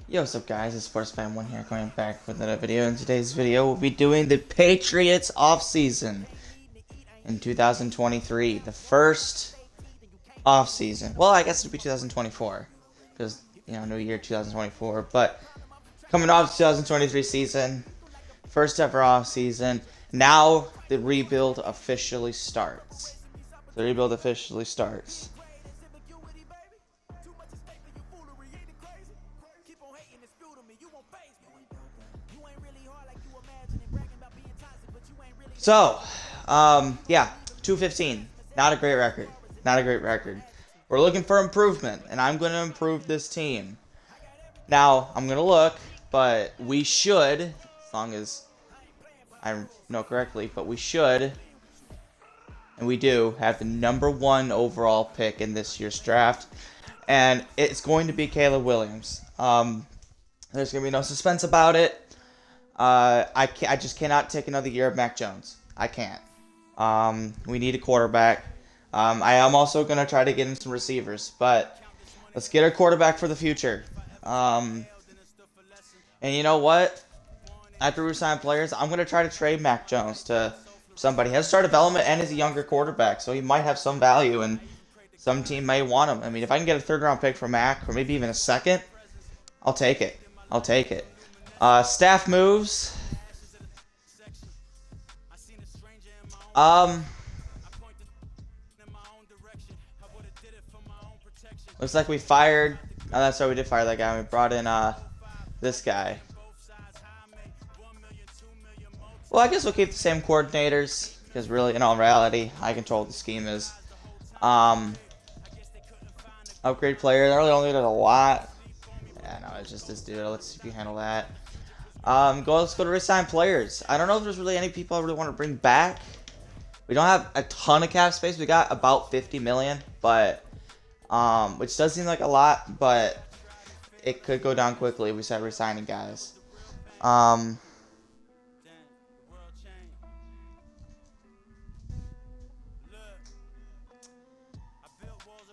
Yo, what's up guys, it's SportsFan1 here coming back with another video. In today's video, we'll be doing the Patriots offseason in 2023. The first offseason. Well, I guess it'll be 2024 because, new year 2024. But coming off 2023 season, first ever offseason. Now the rebuild officially starts. The rebuild officially starts. So, yeah, 215. Not a great record. Not a great record. We're looking for improvement, and I'm going to improve this team. Now, I'm going to look, but we should, as long as I know correctly, but we should, and we do, have the #1 overall pick in this year's draft. And it's going to be Caleb Williams. There's going to be no suspense about it. I just cannot take another year of Mac Jones. I can't. We need a quarterback. I am also going to try to get in some receivers, but let's get our quarterback for the future. And you know what? After we sign players, I'm going to try to trade Mac Jones to somebody. He has star development and is a younger quarterback, so he might have some value, and some team may want him. I mean, if I can get a third-round pick for Mac, or maybe even a second, I'll take it. I'll take it. Staff moves. Looks like we fired. Oh, that's right, we did fire that guy. We brought in this guy. Well, I guess we'll keep the same coordinators because really, in all reality, I control what the scheme is. Upgrade player. I really don't need it a lot. Yeah, no, it's just this dude. Let's see if you handle that. Let's go to resign players. I don't know if there's really any people I really want to bring back. We don't have a ton of cap space. We got about 50 million, but which does seem like a lot, but it could go down quickly if we start resigning guys. All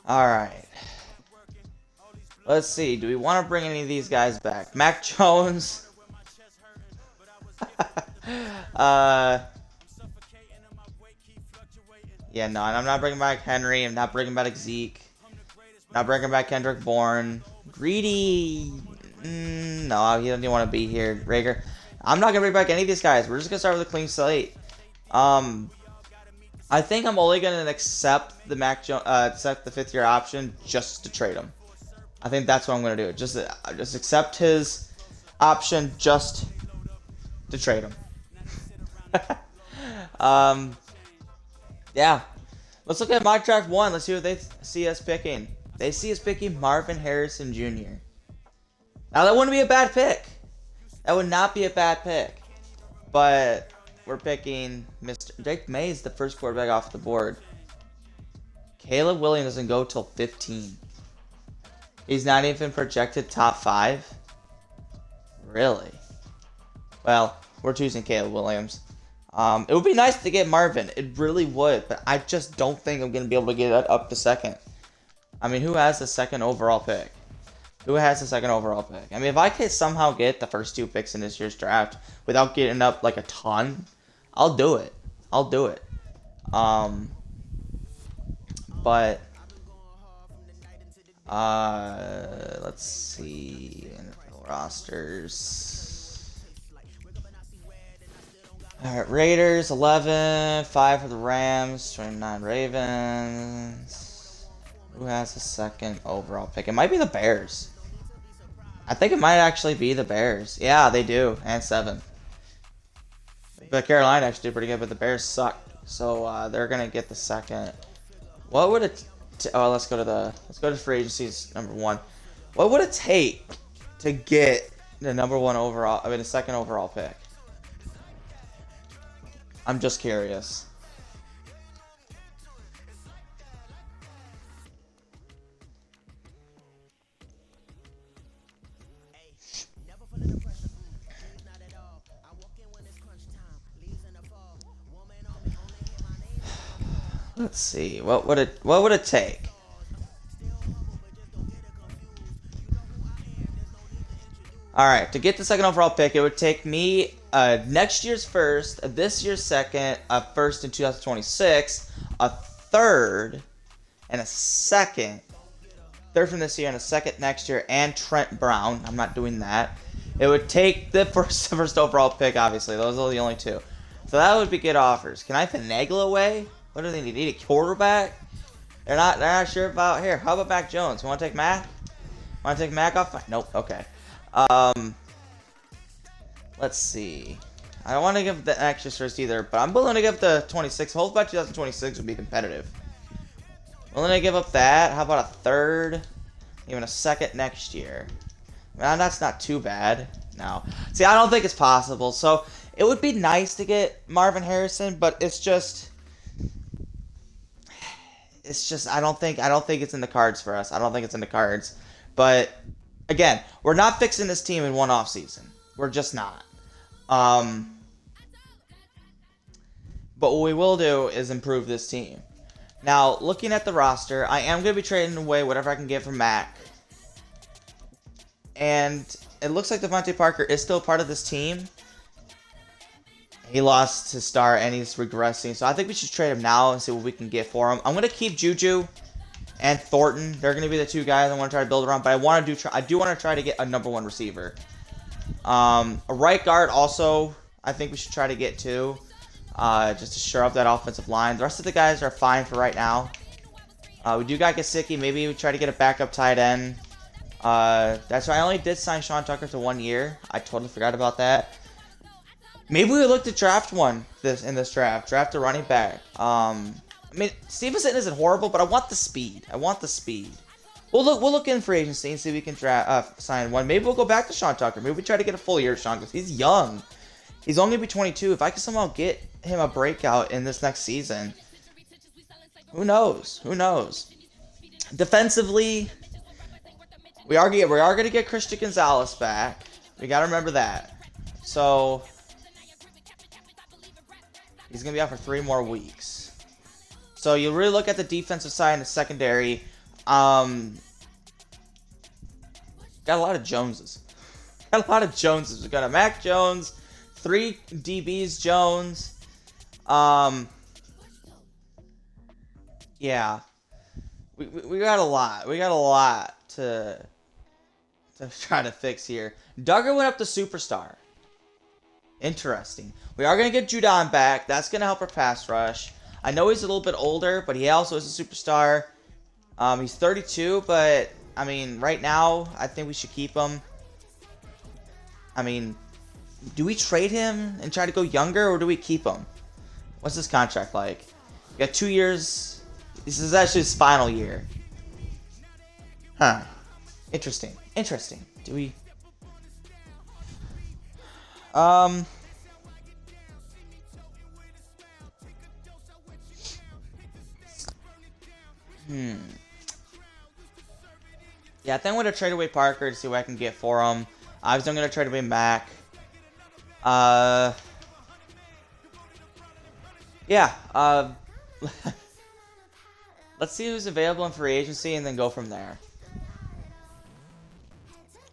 right. Let's see. Do we want to bring any of these guys back? Mac Jones. Yeah, no, I'm not bringing back Henry. I'm not bringing back Zeke. Not bringing back Kendrick Bourne. Greedy. No, he doesn't even want to be here. Rager. I'm not gonna bring back any of these guys. We're just gonna start with a clean slate. I think I'm only gonna accept the accept the 5th-year option just to trade him. I think that's what I'm gonna do. Just accept his option just to trade him. Yeah. Let's look at mock draft 1. Let's see what they see us picking. They see us picking Marvin Harrison Jr. Now that wouldn't be a bad pick. That would not be a bad pick. But we're picking Mr. Drake May, the first quarterback off the board. Caleb Williams doesn't go till 15. He's not even projected top 5. Really? Well, we're choosing Caleb Williams. It would be nice to get Marvin. It really would, but I just don't think I'm going to be able to get it up to second. I mean, who has the second overall pick? Who has the second overall pick? I mean, if I could somehow get the first 2 picks in this year's draft without getting up like a ton, I'll do it. I'll do it. But let's see NFL rosters. Alright, Raiders 11, 5 for the Rams, 29 Ravens. Who has the second overall pick? It might be the Bears. I think it might actually be the Bears. Yeah, they do, and 7. But Carolina actually did pretty good, but the Bears sucked, so they're gonna get the second. What would it? Let's go to free agency's #1. What would it take to get the #1 overall? I mean, the second overall pick. I'm just curious. Let's see. What would it take? Alright, to get the second overall pick, it would take me next year's first, this year's second, a first in 2026, a third, and a second. Third from this year and a second next year, and Trent Brown. I'm not doing that. It would take the first overall pick, obviously. Those are the only two. So that would be good offers. Can I finagle away? What do they need? Need a quarterback? They're not sure about here. How about Mac Jones? Want to take Mac? Want to take Mac off? Nope. Okay. Let's see. I don't want to give the extras first either, but I'm willing to give the 26. Hold by 2026 would be competitive. Willing to give up that. How about a third? Even a second next year. Well, that's not too bad. No. See, I don't think it's possible. So it would be nice to get Marvin Harrison, but it's just I don't think it's in the cards for us. I don't think it's in the cards. But again, we're not fixing this team in one offseason. We're just not. But what we will do is improve this team. Now, looking at the roster, I am going to be trading away whatever I can get from Mac. And it looks like Devontae Parker is still part of this team. He lost his star and he's regressing. So I think we should trade him now and see what we can get for him. I'm going to keep Juju and Thornton. They're going to be the two guys I want to try to build around. But I do want to try to get a #1 receiver. A right guard also, I think we should try to get too. Just to shore up that offensive line. The rest of the guys are fine for right now. We do got Gesicki. Maybe we try to get a backup tight end. That's why I only did sign Sean Tucker to 1 year. I totally forgot about that. Maybe we look to draft one in this draft. Draft a running back. I mean, Stevenson isn't horrible, but I want the speed. We'll look in free agency and see if we can sign one. Maybe we'll go back to Sean Tucker. Maybe we try to get a full year of Sean because he's young. He's only going to be 22. If I can somehow get him a breakout in this next season, who knows? Defensively, we are going to get Christian Gonzalez back. We got to remember that. So he's going to be out for 3 more weeks. So you really look at the defensive side and the secondary. Got a lot of Joneses. We got a Mac Jones, 3 DBs Jones. Yeah. We got a lot. We got a lot to try to fix here. Duggar went up to superstar. Interesting. We are going to get Judon back. That's going to help our pass rush. I know he's a little bit older, but he also is a superstar. He's 32, but, I mean, right now, I think we should keep him. I mean, do we trade him and try to go younger, or do we keep him? What's his contract like? We got 2 years. This is actually his final year. Huh. Interesting. Do we... Yeah, I think I'm going to trade away Parker to see what I can get for him. Obviously, I'm going to trade away Mac. Yeah. Let's see who's available in free agency and then go from there.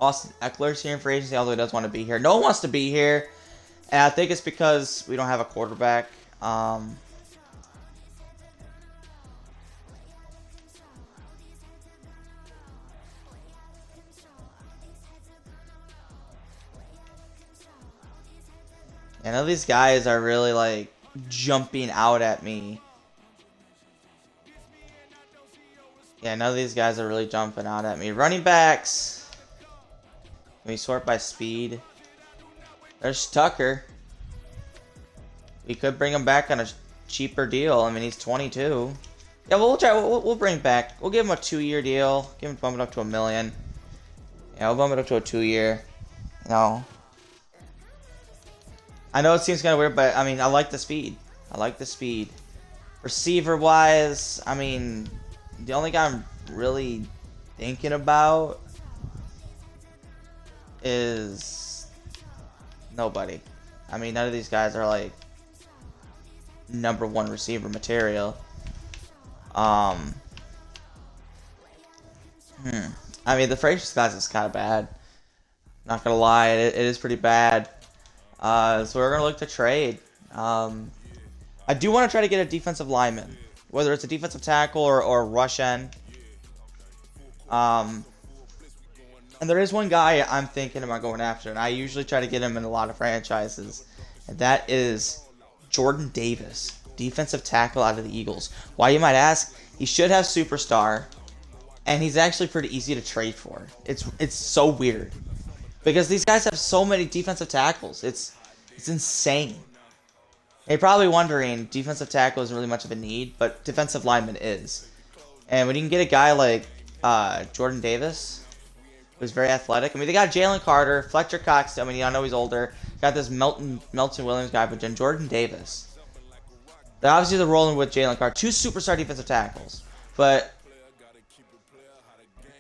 Austin Eckler's here in free agency, although he does want to be here. No one wants to be here. And I think it's because we don't have a quarterback. And none of these guys are really, like, jumping out at me. Yeah, none of these guys are really jumping out at me. Running backs. Can we sort by speed? There's Tucker. We could bring him back on a cheaper deal. I mean, he's 22. Yeah, we'll try. We'll bring him back. We'll give him a 2-year deal. Bump it up to $1 million. Yeah, we'll bump it up to a 2-year. No. I know it seems kind of weird, but I mean, I like the speed. Receiver-wise, I mean, the only guy I'm really thinking about is nobody. I mean, none of these guys are like #1 receiver material. I mean, the Frazier class is kind of bad. Not gonna lie, it is pretty bad. So we're gonna look to trade. I do want to try to get a defensive lineman, whether it's a defensive tackle or a rush end. And there is one guy I'm thinking about going after, and I usually try to get him in a lot of franchises, and that is Jordan Davis, defensive tackle out of the Eagles. Why, you might ask? He should have superstar, and he's actually pretty easy to trade for. It's so weird because these guys have so many defensive tackles. It's insane. You're probably wondering, defensive tackle isn't really much of a need, but defensive lineman is. And when you can get a guy like Jordan Davis, who's very athletic. I mean, they got Jalen Carter, Fletcher Cox. I mean, I know he's older. Got this Melton Williams guy, but then Jordan Davis. They're rolling with Jalen Carter. 2 superstar defensive tackles. But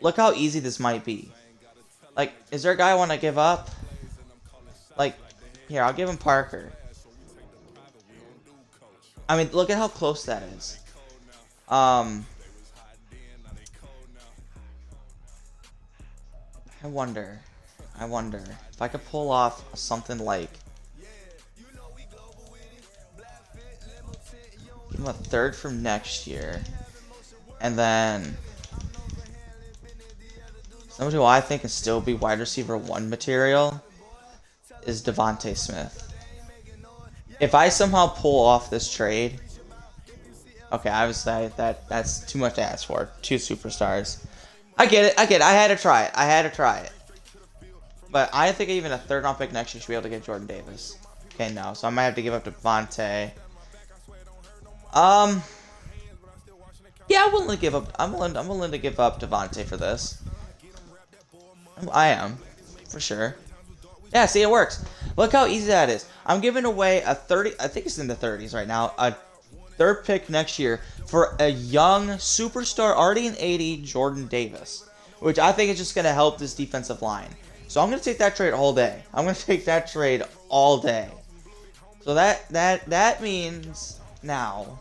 look how easy this might be. Like, is there a guy I want to give up? Like, here, I'll give him Parker. I mean, look at how close that is. I wonder if I could pull off something like give him a 3rd from next year, and then somebody who I think can still be wide receiver 1 material is Devontae Smith. If I somehow pull off this trade, okay, obviously that's too much to ask for. 2 superstars. I get it. I had to try it. But I think even a 3rd round pick next year should be able to get Jordan Davis. Okay, no. So I might have to give up to Devontae. Yeah, I'm willing to give up Devontae for this. I am. For sure. Yeah, see, it works. Look how easy that is. I'm giving away a 30, I think it's in the 30s right now, a 3rd pick next year for a young superstar, already an 80, Jordan Davis, which I think is just going to help this defensive line. So I'm going to take that trade all day. I'm going to take that trade all day. So that means now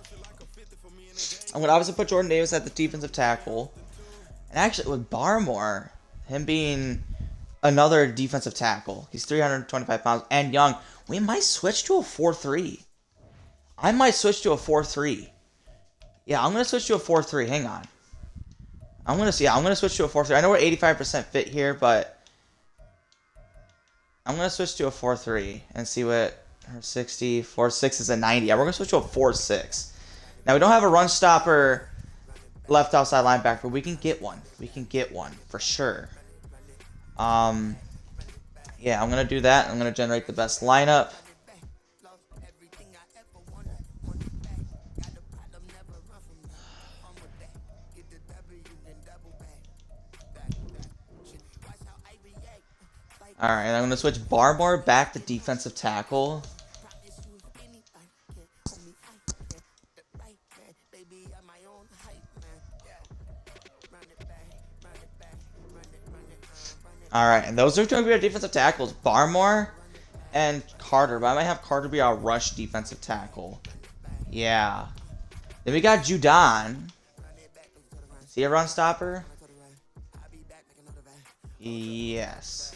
I'm going to obviously put Jordan Davis at the defensive tackle. And actually with Barmore, him being another defensive tackle, he's 325 pounds and young, we might switch to a 4-3. I might switch to a 4-3. Yeah, I'm going to switch to a 4-3. Hang on. I'm going to switch to a 4-3. I know we're 85% fit here, but I'm going to switch to a 4-3 and see what her 60, 4-6 is a 90. Yeah, we're going to switch to a 4-6. Now, we don't have a run stopper left outside linebacker, but we can get one. We can get one for sure. Yeah, I'm going to do that. I'm going to generate the best lineup. Alright, I'm going to switch Barmore back to defensive tackle. Alright, and those are going to be our defensive tackles. Barmore and Carter. But I might have Carter be our rush defensive tackle. Yeah. Then we got Judon. Is he a run stopper? Yes.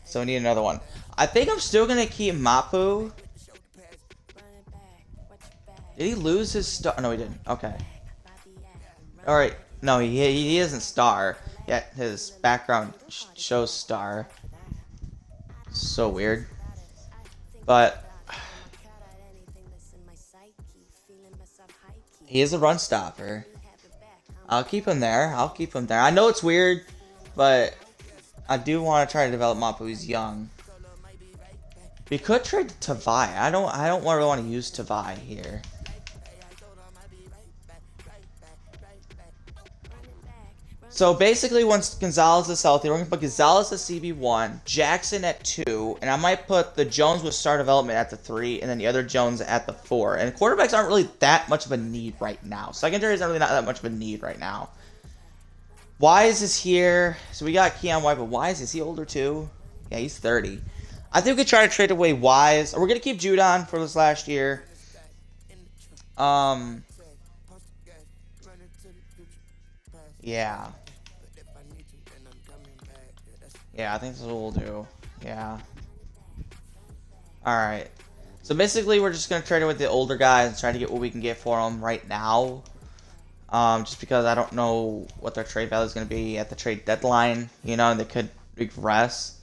So we need another one. I think I'm still going to keep Mapu. Did he lose his star? No, he didn't. Okay. Alright. No, he isn't star. Yet his background shows star. So weird. But he is a run stopper. I'll keep him there. I know it's weird, but I do want to try to develop Mapu. He's young. We could trade Tavai. I don't really want to use Tavai here. So basically, once Gonzalez is healthy, we're going to put Gonzalez at CB1, Jackson at 2, and I might put the Jones with star development at the 3, and then the other Jones at the 4. And quarterbacks aren't really that much of a need right now. Secondary is not really not that much of a need right now. Wise is here. So we got Keon White, but Wise, is he older too? Yeah, he's 30. I think we could try to trade away Wise. Or we're going to keep Judon for this last year. Yeah. Yeah, I think that's what we'll do. Yeah. Alright. So basically, we're just going to trade it with the older guys and try to get what we can get for them right now. Just because I don't know what their trade value is going to be at the trade deadline. You know, they could regress.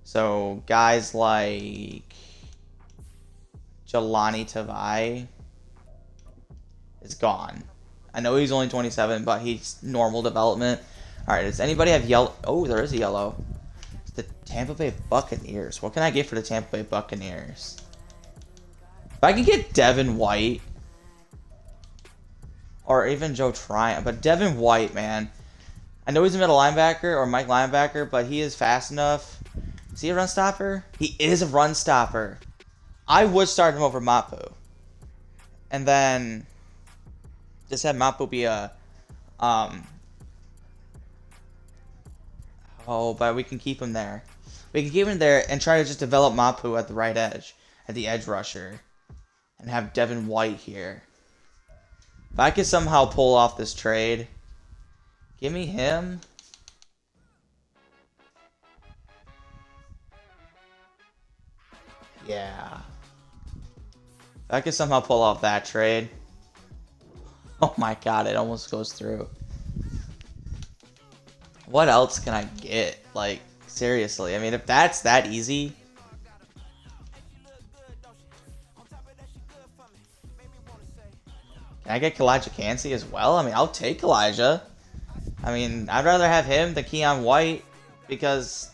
So guys like Jelani Tavai is gone. I know he's only 27, but he's normal development. Alright, does anybody have yellow? Oh, there is a yellow. It's the Tampa Bay Buccaneers. What can I get for the Tampa Bay Buccaneers? If I could get Devin White, or even Joe Tryon, but Devin White, man. I know he's a middle linebacker or Mike linebacker, but he is fast enough. Is he a run stopper? He is a run stopper. I would start him over Mapu. And then just have Mapu be a oh, but we can keep him there. We can keep him there and try to just develop Mapu at the right edge, at the edge rusher. And have Devin White here. If I could somehow pull off this trade, give me him. Yeah. If I could somehow pull off that trade. Oh my god, it almost goes through. What else can I get? Like, seriously. I mean, if that's that easy. Can I get Elijah Cansey as well? I mean, I'll take Elijah. I mean, I'd rather have him than Keon White because,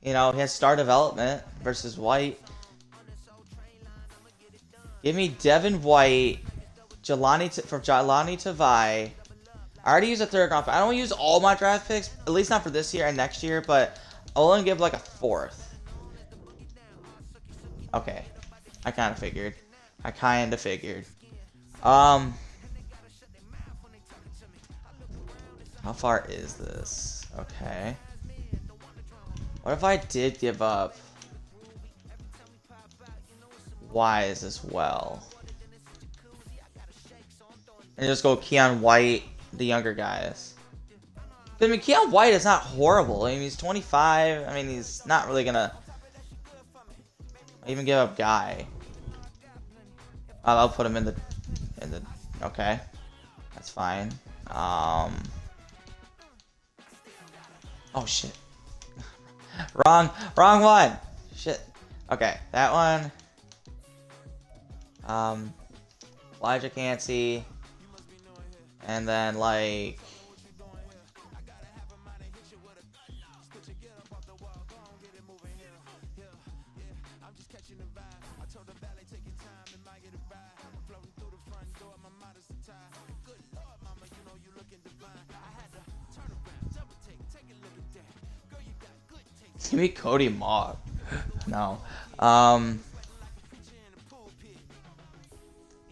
you know, he has star development versus White. Give me Devin White, from Jelani Tavai. I already used a third round pick. I don't use all my draft picks, at least not for this year and next year, but I'll only give like a fourth. Okay. I kind of figured. How far is this? Okay. What if I did give up Wise as well? And just go Keon White, the younger guys. I mean, Keon White is not horrible. I mean, he's 25. I mean, he's not really gonna even give up Guy. I'll put him in the okay. That's fine. Oh shit. wrong one. Shit. Okay, that one. Elijah Cansey. And then like give me Cody Maugg. No.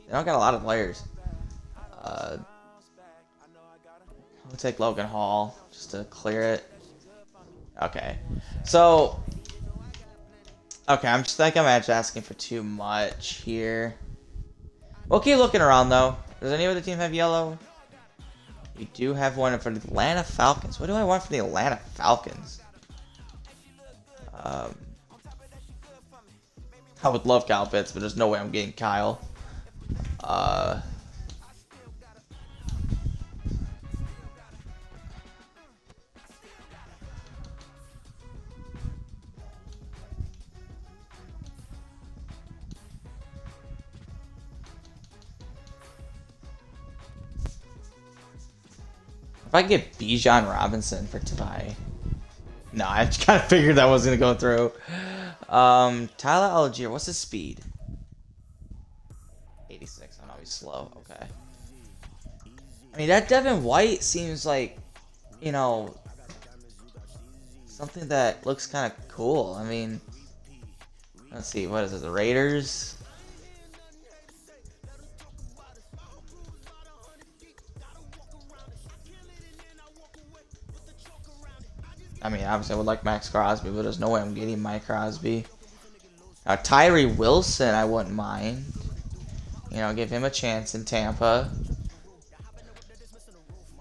They don't got a lot of players. We'll take Logan Hall just to clear it. Okay. So okay, I'm actually asking for too much here. We'll keep looking around though. Does any other team have yellow? You do have one for the Atlanta Falcons. What do I want for the Atlanta Falcons? I would love Kyle Pitts, but there's no way I'm getting Kyle. If I could get Bijan Robinson for Tavai. No, I kind of figured that was going to go through. Tyler Algier, what's his speed? 86. I know he's slow. Okay. I mean, that Devin White seems like, you know, something that looks kind of cool. I mean, let's see. What is it? The Raiders? I mean, obviously I would like Max Crosby, but there's no way I'm getting Mike Crosby. Now, Tyree Wilson, I wouldn't mind. You know, give him a chance in Tampa.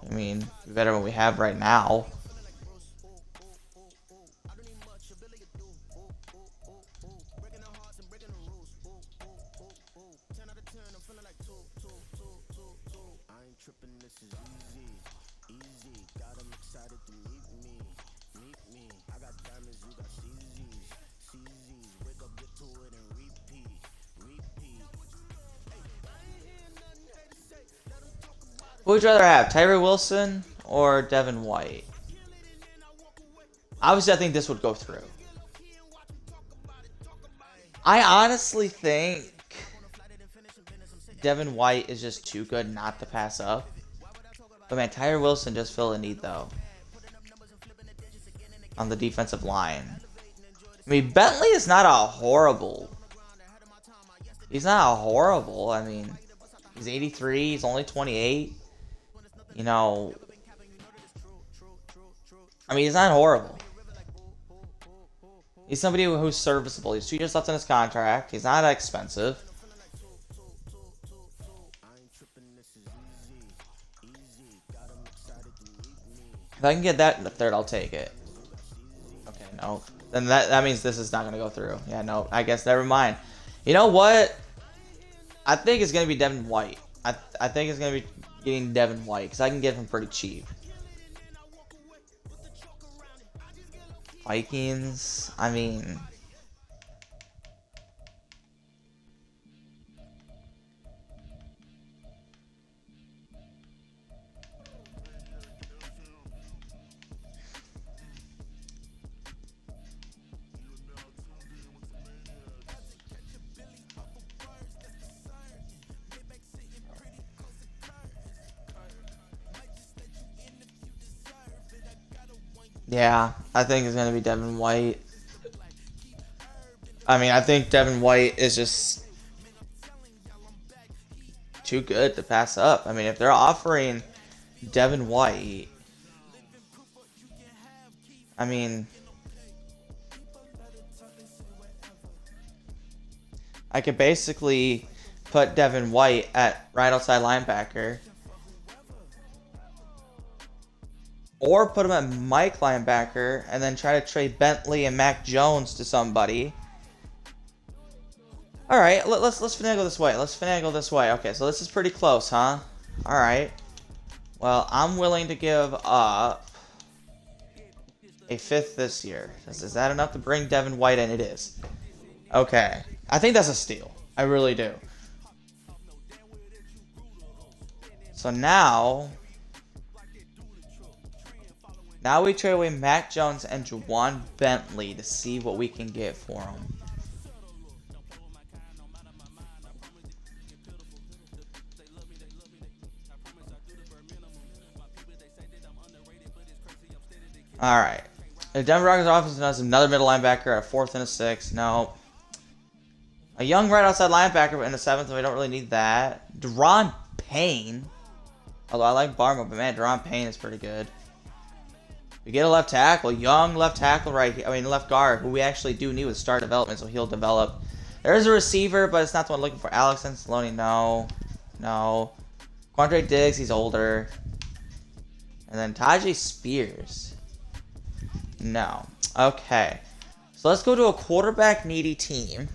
I mean, better what we have right now. Who would you rather have, Tyree Wilson or Devin White? Obviously, I think this would go through. I honestly think Devin White is just too good not to pass up. But man, Tyree Wilson just filled a need though on the defensive line. I mean, Bentley is not a horrible. He's not a horrible. I mean, he's 83. He's only 28. You know, I mean, he's not horrible. He's somebody who's serviceable. He's 2 years left on his contract. He's not expensive. If I can get that in the third, I'll take it. Okay, no. Then that means this is not going to go through. Yeah, no. I guess never mind. You know what? I think it's going to be Devin White. I think it's going to be getting Devin White because I can get him pretty cheap. Vikings, I mean... Yeah, I think it's going to be Devin White. I mean, I think Devin White is just too good to pass up. I mean, if they're offering Devin White, I mean, I could basically put Devin White at right outside linebacker. Or put him at Mike linebacker and then try to trade Bentley and Mac Jones to somebody. Alright, let's finagle this way. Let's finagle this way. Okay, so this is pretty close, huh? Alright. Well, I'm willing to give up a 5th this year. Is that enough to bring Devin White in? It is. Okay. I think that's a steal. I really do. So now we trade away Mac Jones and Juwan Bentley to see what we can get for him. Alright. The Denver Broncos offense does another middle linebacker at a 4th and a 6th. No. A young right outside linebacker in the 7th, we don't really need that. Deron Payne. Although I like Barma, but man, Deron Payne is pretty good. We get a left tackle, young left tackle right here. I mean, left guard, who we actually do need with star development, so he'll develop. There's a receiver, but it's not the one looking for. Alex Anceloni, no. Quandre Diggs, he's older. And then Tajay Spears. No. Okay. So let's go to a quarterback needy team.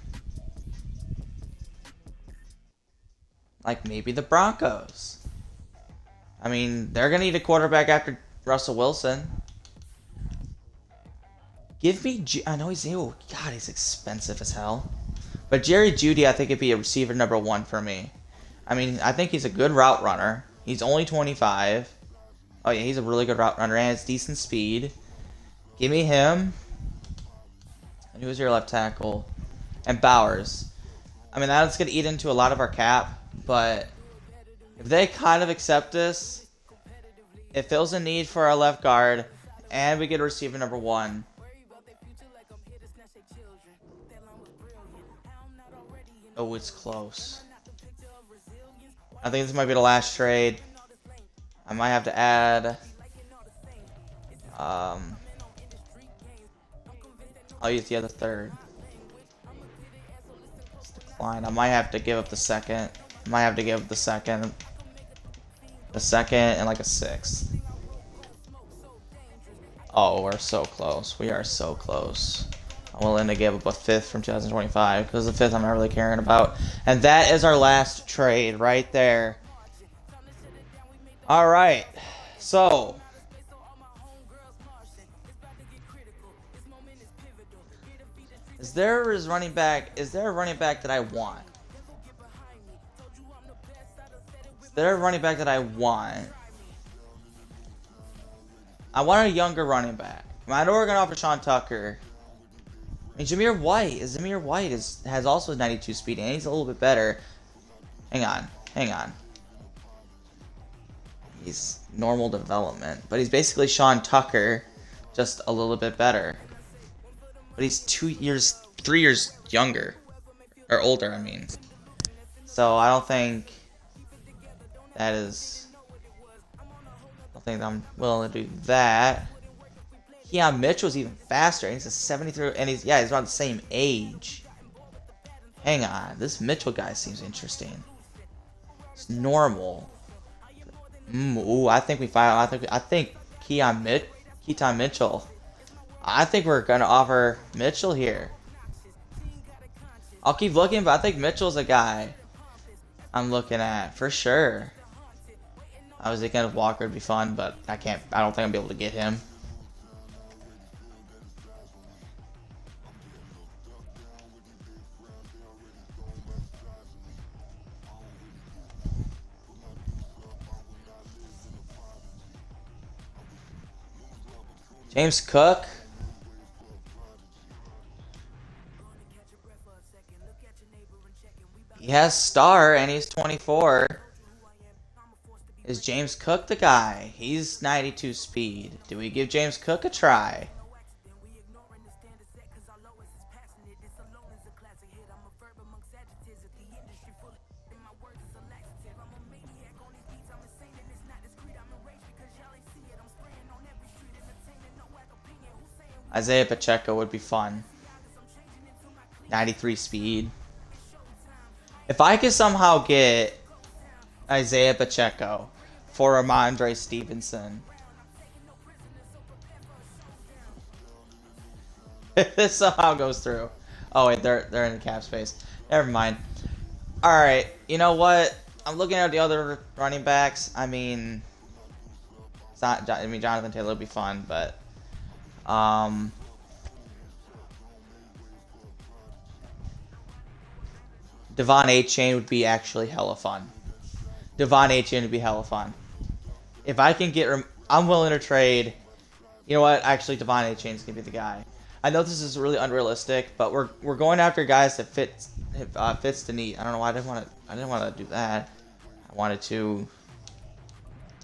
Like maybe the Broncos. I mean, they're going to need a quarterback after Russell Wilson. Give me... I know he's... Oh, God, he's expensive as hell. But Jerry Jeudy, I think, would be a receiver number 1 for me. I mean, I think he's a good route runner. He's only 25. Oh, yeah, he's a really good route runner and has decent speed. Give me him. And who's your left tackle? And Bowers. I mean, that's going to eat into a lot of our cap. But if they kind of accept this, it fills a need for our left guard. And we get a receiver number 1. Oh, it's close. I think this might be the last trade. I might have to add... I'll use the other 3rd. Let's decline. I might have to give up the 2nd. I might have to give up the 2nd. The 2nd and like a 6th. Oh, we're so close. We are so close. I'm willing to give up a 5th from 2025 because the 5th I'm not really caring about. And that is our last trade right there. All right. So, is there a running back that I want? Is there a running back that I want? I want a younger running back. I know we're going to offer Sean Tucker. I mean, Zamir White has also 92 speed, and he's a little bit better. Hang on. Hang on. He's normal development, but he's basically Sean Tucker, just a little bit better. But he's 3 years younger, or older, I mean. So I don't think that is. I don't think I'm willing to do that. Keon Mitchell's even faster, and he's a 73, and he's around the same age. Hang on, this Mitchell guy seems interesting. It's normal. Ooh, I think I think Keon Mitchell. I think we're gonna offer Mitchell here. I'll keep looking, but I think Mitchell's a guy I'm looking at for sure. I was thinking of Walker would be fun, but I don't think I'm gonna be able to get him. James Cook. He has star and he's 24. Is James Cook the guy? He's 92 speed. Do we give James Cook a try? Isaiah Pacheco would be fun. 93 speed. If I could somehow get Isaiah Pacheco for Ramondre Stevenson. If this somehow goes through. Oh wait, they're in the cap space. Never mind. Alright, you know what? I'm looking at the other running backs. I mean, it's not. I mean, Jonathan Taylor would be fun, but Devon A-Chain would be actually hella fun. Devon A-Chain would be hella fun. If I can get, I'm willing to trade. You know what? Actually, Devon A-Chain's gonna be the guy. I know this is really unrealistic, but we're going after guys that fits the need. I don't know why I didn't want to do that. I wanted to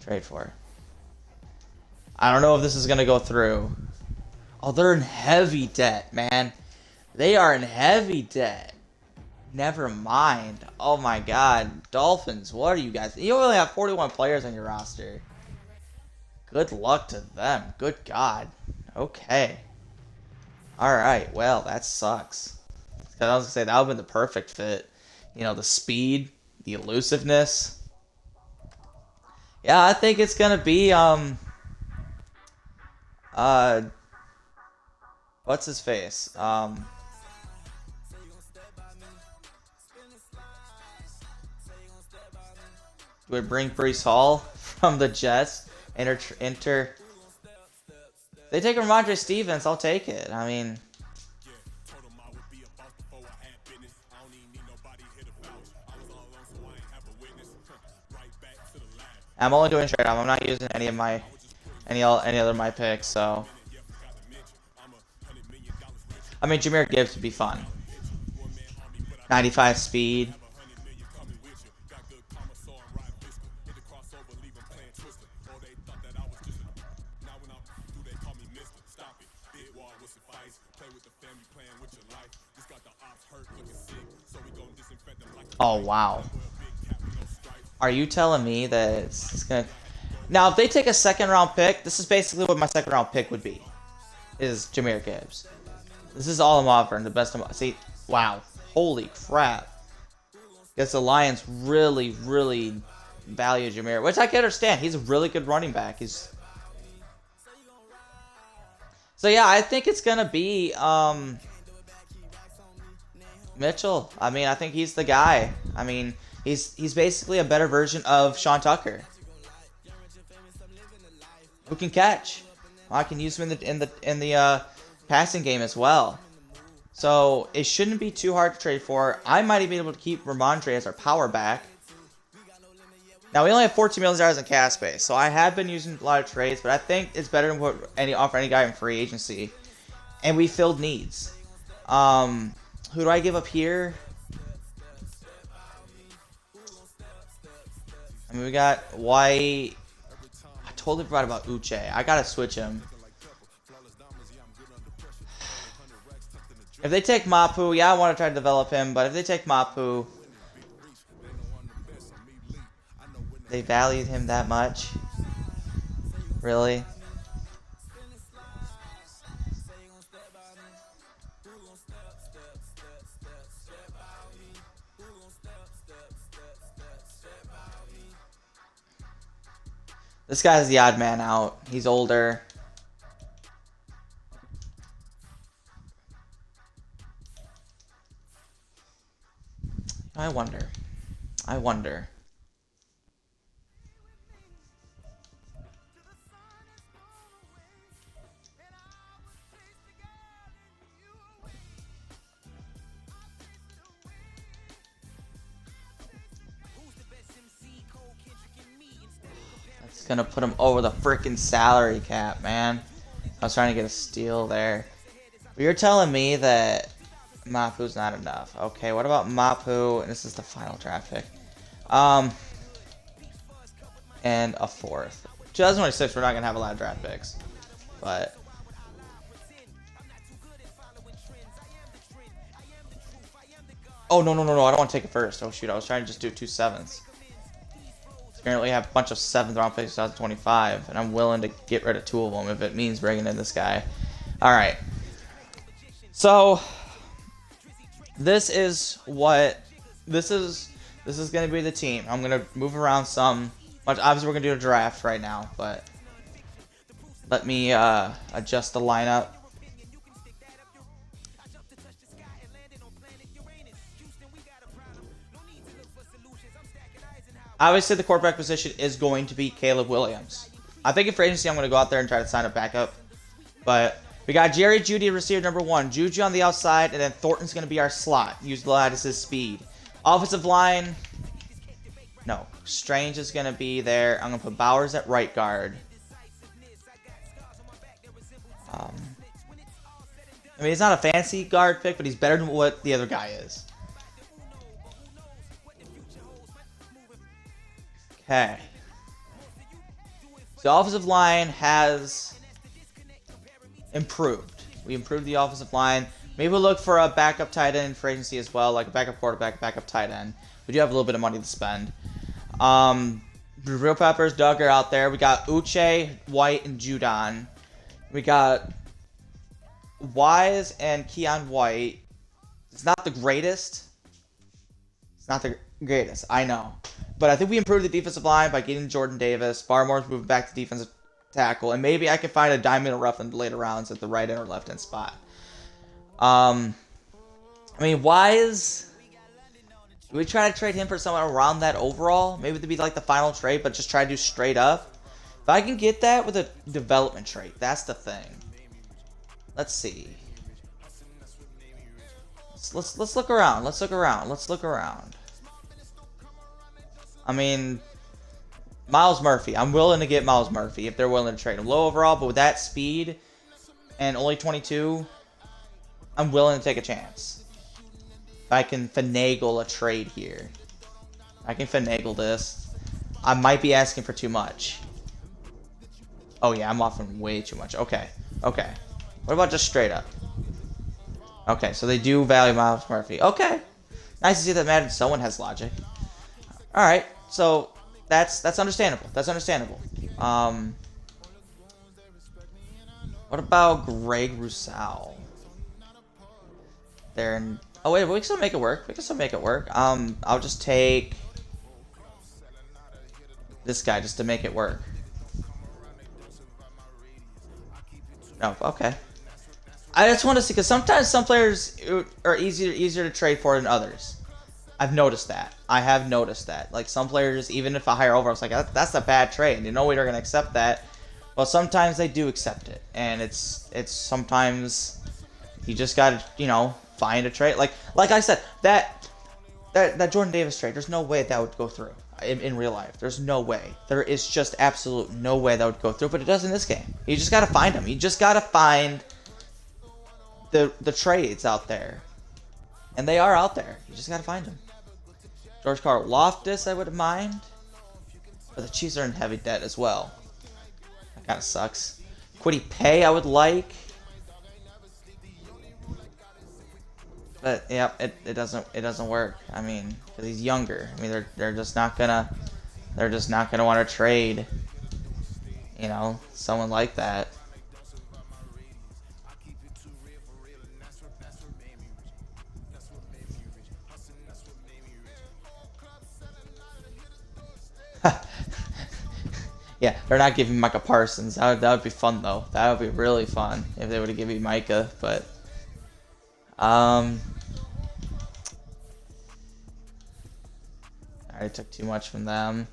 trade for it. I don't know if this is gonna go through. Oh, they're in heavy debt, man. They are in heavy debt. Never mind. Oh my god. Dolphins, what are you guys? You only have 41 players on your roster. Good luck to them. Good god. Okay. Alright, well, that sucks. I was gonna say, that would have been the perfect fit. You know, the speed, the elusiveness. Yeah, I think it's gonna be, what's his face? Do we bring Breece Hall from the Jets? Enter. They take Ramondre Stevens. I'll take it. I mean, I'm only doing straight up. I'm not using any other of my picks. So, I mean, Jahmyr Gibbs would be fun. 95 speed. Oh, wow. Are you telling me that it's going to... Now, if they take a second-round pick, this is basically what my second-round pick would be, is Jahmyr Gibbs. This is all I'm offering, the best I'm... See, wow. Holy crap. Guess the Lions really, really value Jahmyr, which I can understand. He's a really good running back. So, yeah, I think it's going to be... Mitchell. I mean, I think he's the guy. I mean, he's basically a better version of Sean Tucker. who can catch. I can use him in the passing game as well. So it shouldn't be too hard to trade for. I might even be able to keep Ramondre as our power back. Now we only have $14 million in cap space, so I have been using a lot of trades, but I think it's better than what offer any guy in free agency. And we filled needs. Who do I give up here? I mean, we got White. I totally forgot about Uche. I gotta switch him. If they take Mapu, yeah, I want to try to develop him, but if they take Mapu, they valued him that much? Really? This guy's the odd man out. He's older. I wonder. That's gonna put him over the freaking salary cap, man. I was trying to get a steal there. But you're telling me that Mapu's not enough. Okay, what about Mapu? And this is the final draft pick. And a fourth. 2026, we're not going to have a lot of draft picks. But oh, no. I don't want to take it first. Oh, shoot. I was trying to just do 2 7s. Currently have a bunch of 7th round picks in 2025. And I'm willing to get rid of 2 of them if it means bringing in this guy. Alright. So this is going to be the team. I'm going to move around some. Obviously, we're going to do a draft right now, but let me adjust the lineup. Obviously, the quarterback position is going to be Caleb Williams. I think in free agency, I'm going to go out there and try to sign a backup. But we got Jerry Jeudy, receiver number 1. Juju on the outside, and then Thornton's going to be our slot. Use Lattice's speed. Offensive line. No. Strange is going to be there. I'm going to put Bowers at right guard. I mean, he's not a fancy guard pick, but he's better than what the other guy is. Okay. So the offensive line has improved. We improved the offensive line. Maybe we'll look for a backup tight end for agency as well, like a backup quarterback, backup tight end. We do have a little bit of money to spend. Real Peppers, Doug are out there. We got Uche, White, and Judon. We got Wise and Keon White. It's not the greatest. I know. But I think we improved the defensive line by getting Jordan Davis. Barmore's moving back to defensive tackle. And maybe I can find a diamond or rough in the later rounds at the right end or left end spot. I mean, Wise, do we try to trade him for someone around that overall? Maybe to be like the final trade, but just try to do straight up. If I can get that with a development trait, that's the thing. Let's see. Let's look around. Let's look around. I mean, Miles Murphy. I'm willing to get Miles Murphy if they're willing to trade him. Low overall, but with that speed and only 22, I'm willing to take a chance. If I can finagle a trade here. I can finagle this. I might be asking for too much. Oh yeah, I'm offering way too much. Okay. What about just straight up? Okay, so they do value Miles Murphy. Okay. Nice to see that Madden someone has logic. Alright, so that's understandable. What about Greg Rousseau? Oh wait, we can still make it work. I'll just take this guy just to make it work. Oh, okay. I just want to see, because sometimes some players are easier to trade for than others. I've noticed that. Like some players, even if a higher overall, it's like that's a bad trade. You know we're gonna accept that. But sometimes they do accept it, and it's sometimes you just gotta find a trade. Like I said, that Jordan Davis trade. There's no way that would go through in real life. There's no way. There is just absolute no way that would go through. But it does in this game. You just gotta find them. You just gotta find the trades out there, and they are out there. You just gotta find them. George Karlaftis, I wouldn't mind, but the Chiefs are in heavy debt as well. That kind of sucks. Kwity Paye, I would like, but yeah, it doesn't work. I mean, because he's younger. I mean, they're just not gonna want to trade, someone like that. Yeah, they're not giving Micah Parsons. That would be fun though. That would be really fun if they were to give me Micah. But I already took too much from them.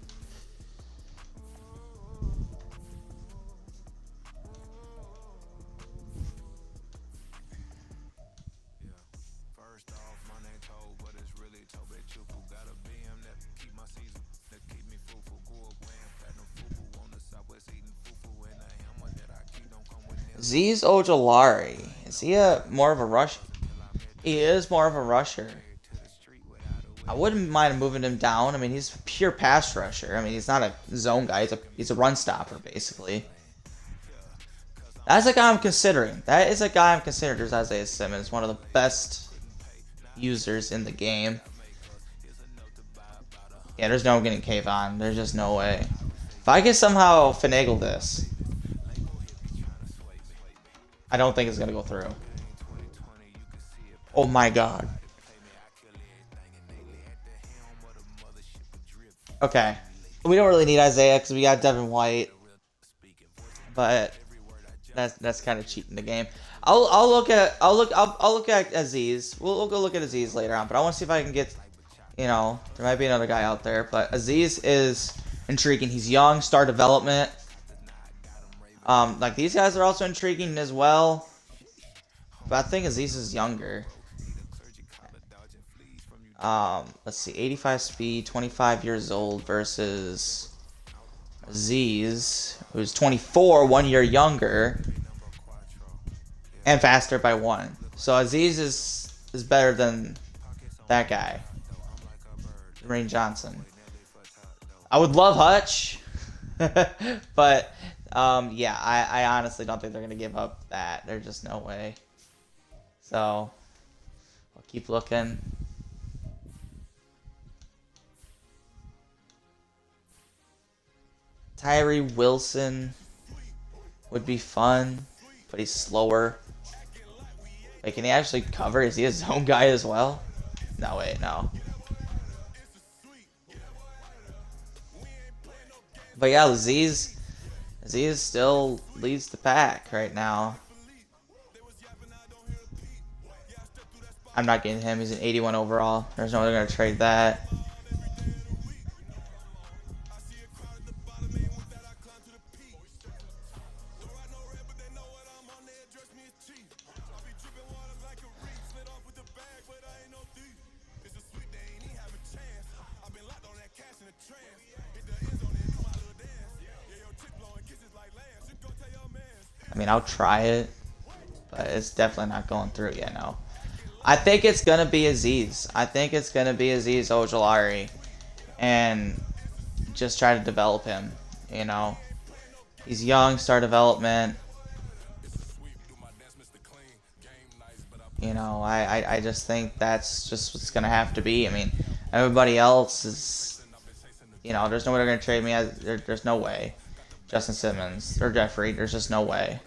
Azeez Ojulari. Is he more of a rush? He is more of a rusher. I wouldn't mind moving him down. I mean, he's a pure pass rusher. I mean, he's not a zone guy. He's a run stopper, basically. That's a guy I'm considering. That is a guy I'm considering. There's Isaiah Simmons, one of the best users in the game. Yeah, there's no getting Kayvon. There's just no way. If I can somehow finagle this, I don't think it's going to go through. Oh my god. Okay. We don't really need Isaiah because we got Devin White. But that's kind of cheating the game. I'll look at Azeez. We'll go look at Azeez later on, but I want to see if I can get, there might be another guy out there, but Azeez is intriguing. He's young, star development. Like these guys are also intriguing as well, but I think Azeez is younger. Let's see, 85 speed, 25 years old versus Azeez, who's 24, 1 year younger, and faster by 1. So Azeez is better than that guy, Rain Johnson. I would love Hutch, but yeah, I honestly don't think they're gonna give up that. There's just no way. So I'll keep looking. Tyree Wilson would be fun, but he's slower. Wait, can he actually cover? Is he a zone guy as well? No, wait, no. But yeah, Azeez still leads the pack right now. I'm not getting him. He's an 81 overall. There's no way they're going to trade that. I mean, I'll try it, but it's definitely not going through yet, no. I think it's going to be Azeez. I think it's going to be Azeez Ojulari, and just try to develop him, He's young, star development. I just think that's just what's going to have to be. I mean, everybody else is, there's no way they're going to trade me. There's no way. Justin Simmons or Jeffrey, there's just no way.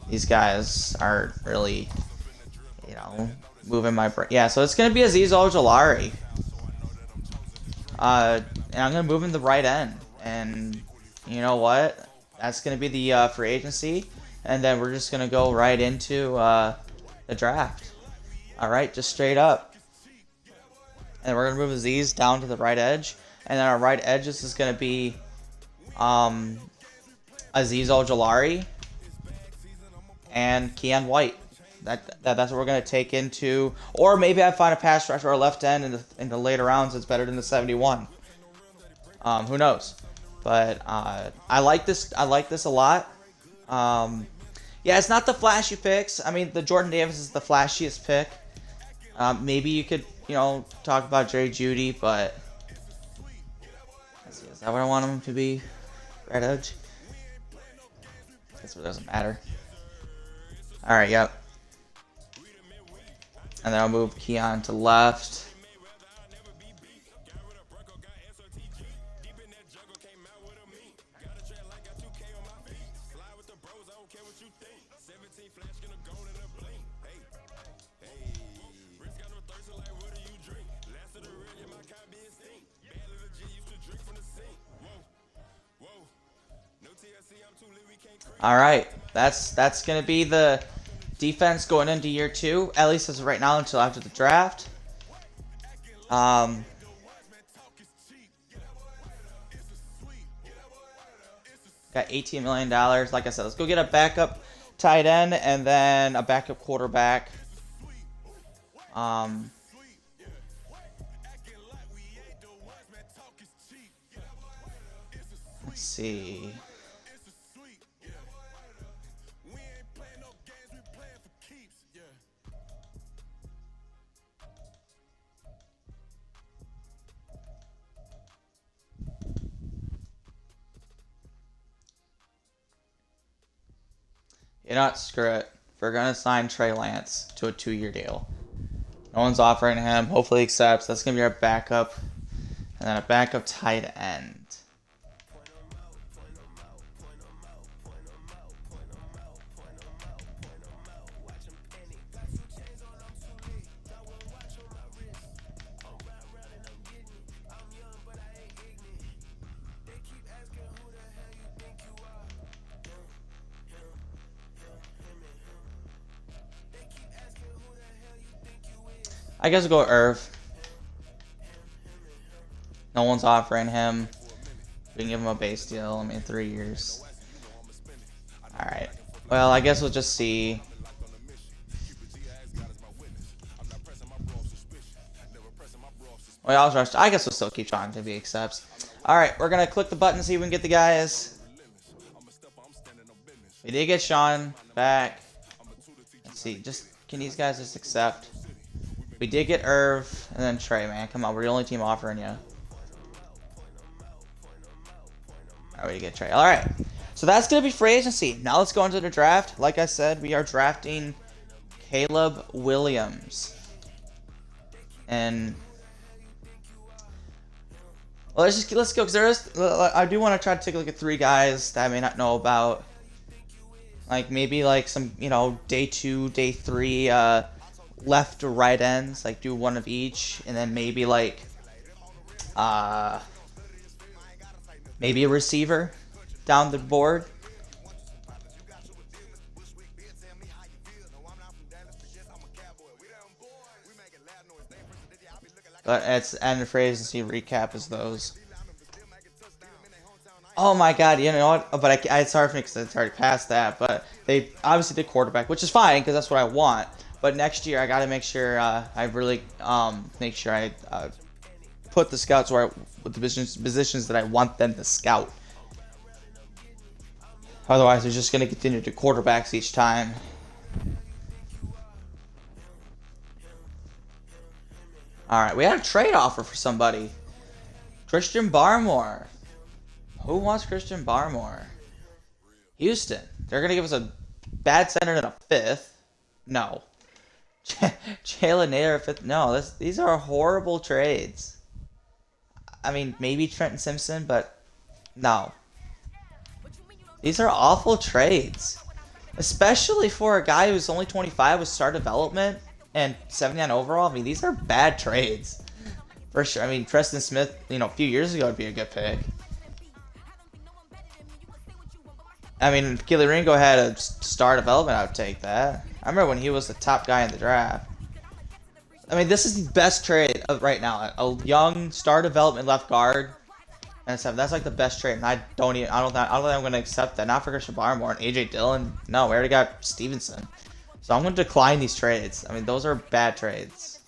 These guys aren't really, moving my brain. Yeah, so it's going to be Azeez Ojulari. And I'm going to move him to the right end. And you know what? That's going to be the free agency. And then we're just going to go right into the draft. All right, just straight up. And we're going to move Azeez down to the right edge. And then our right edge is going to be um, Azeez Ojulari, and Keon White. That's what we're gonna take into, or maybe I find a pass rusher or left end in the later rounds that's better than the 71. Who knows? But I like this. I like this a lot. Yeah, it's not the flashy picks. I mean, the Jordan Davis is the flashiest pick. Maybe you could, talk about Jerry Jeudy, but let's see, is that what I want him to be? Red edge? I guess it doesn't matter. All right, yep. And then I'll move Keon to left. All right, that's gonna be the defense going into year 2, at least as of right now until after the draft. Got $18 million. Like I said, let's go get a backup tight end and then a backup quarterback. Let's see. You know what? Screw it. We're going to sign Trey Lance to a 2-year deal. No one's offering him. Hopefully he accepts. That's going to be our backup. And then a backup tight end. I guess we'll go Irv. No one's offering him. We can give him a base deal. 3 years. Alright. Well, I guess we'll just see. Well, I guess we'll still keep trying until he accepts. Alright, we're going to click the button and see if we can get the guys. We did get Sean back. Let's see. Can these guys just accept? We did get Irv, and then Trey, man. Come on, we're the only team offering you. Alright, we get Trey. Alright, so that's going to be free agency. Now let's go into the draft. Like I said, we are drafting Caleb Williams. And well, let's go, because I do want to try to take a look at 3 guys that I may not know about. Like, maybe like some, day 2, day 3, left or right ends, like do one of each, and then maybe like maybe a receiver down the board. But it's end of phrase and see recap as those. Oh my god, you know what? But it's hard for me because it's already past that. But they obviously did quarterback, which is fine because that's what I want. But next year, I got to make sure I really make sure I put the scouts with the positions that I want them to scout. Otherwise, they're just going to continue to quarterbacks each time. All right, we had a trade offer for somebody. Christian Barmore. Who wants Christian Barmore? Houston. They're going to give us a bad center and a 5th. No. Jalen Nader, 5th. No, these are horrible trades. I mean, maybe Trenton Simpson, but no. These are awful trades. Especially for a guy who's only 25 with star development and 79 overall. I mean, these are bad trades. For sure. I mean, Preston Smith, a few years ago would be a good pick. I mean, if Keely Ringo had a star development, I would take that. I remember when he was the top guy in the draft. I mean, this is the best trade right now. A young star development left guard and 7. That's like the best trade, and I don't think I'm gonna accept that. Not for Christian Barmore and AJ Dillon. No, we already got Stevenson. So I'm gonna decline these trades. I mean, those are bad trades.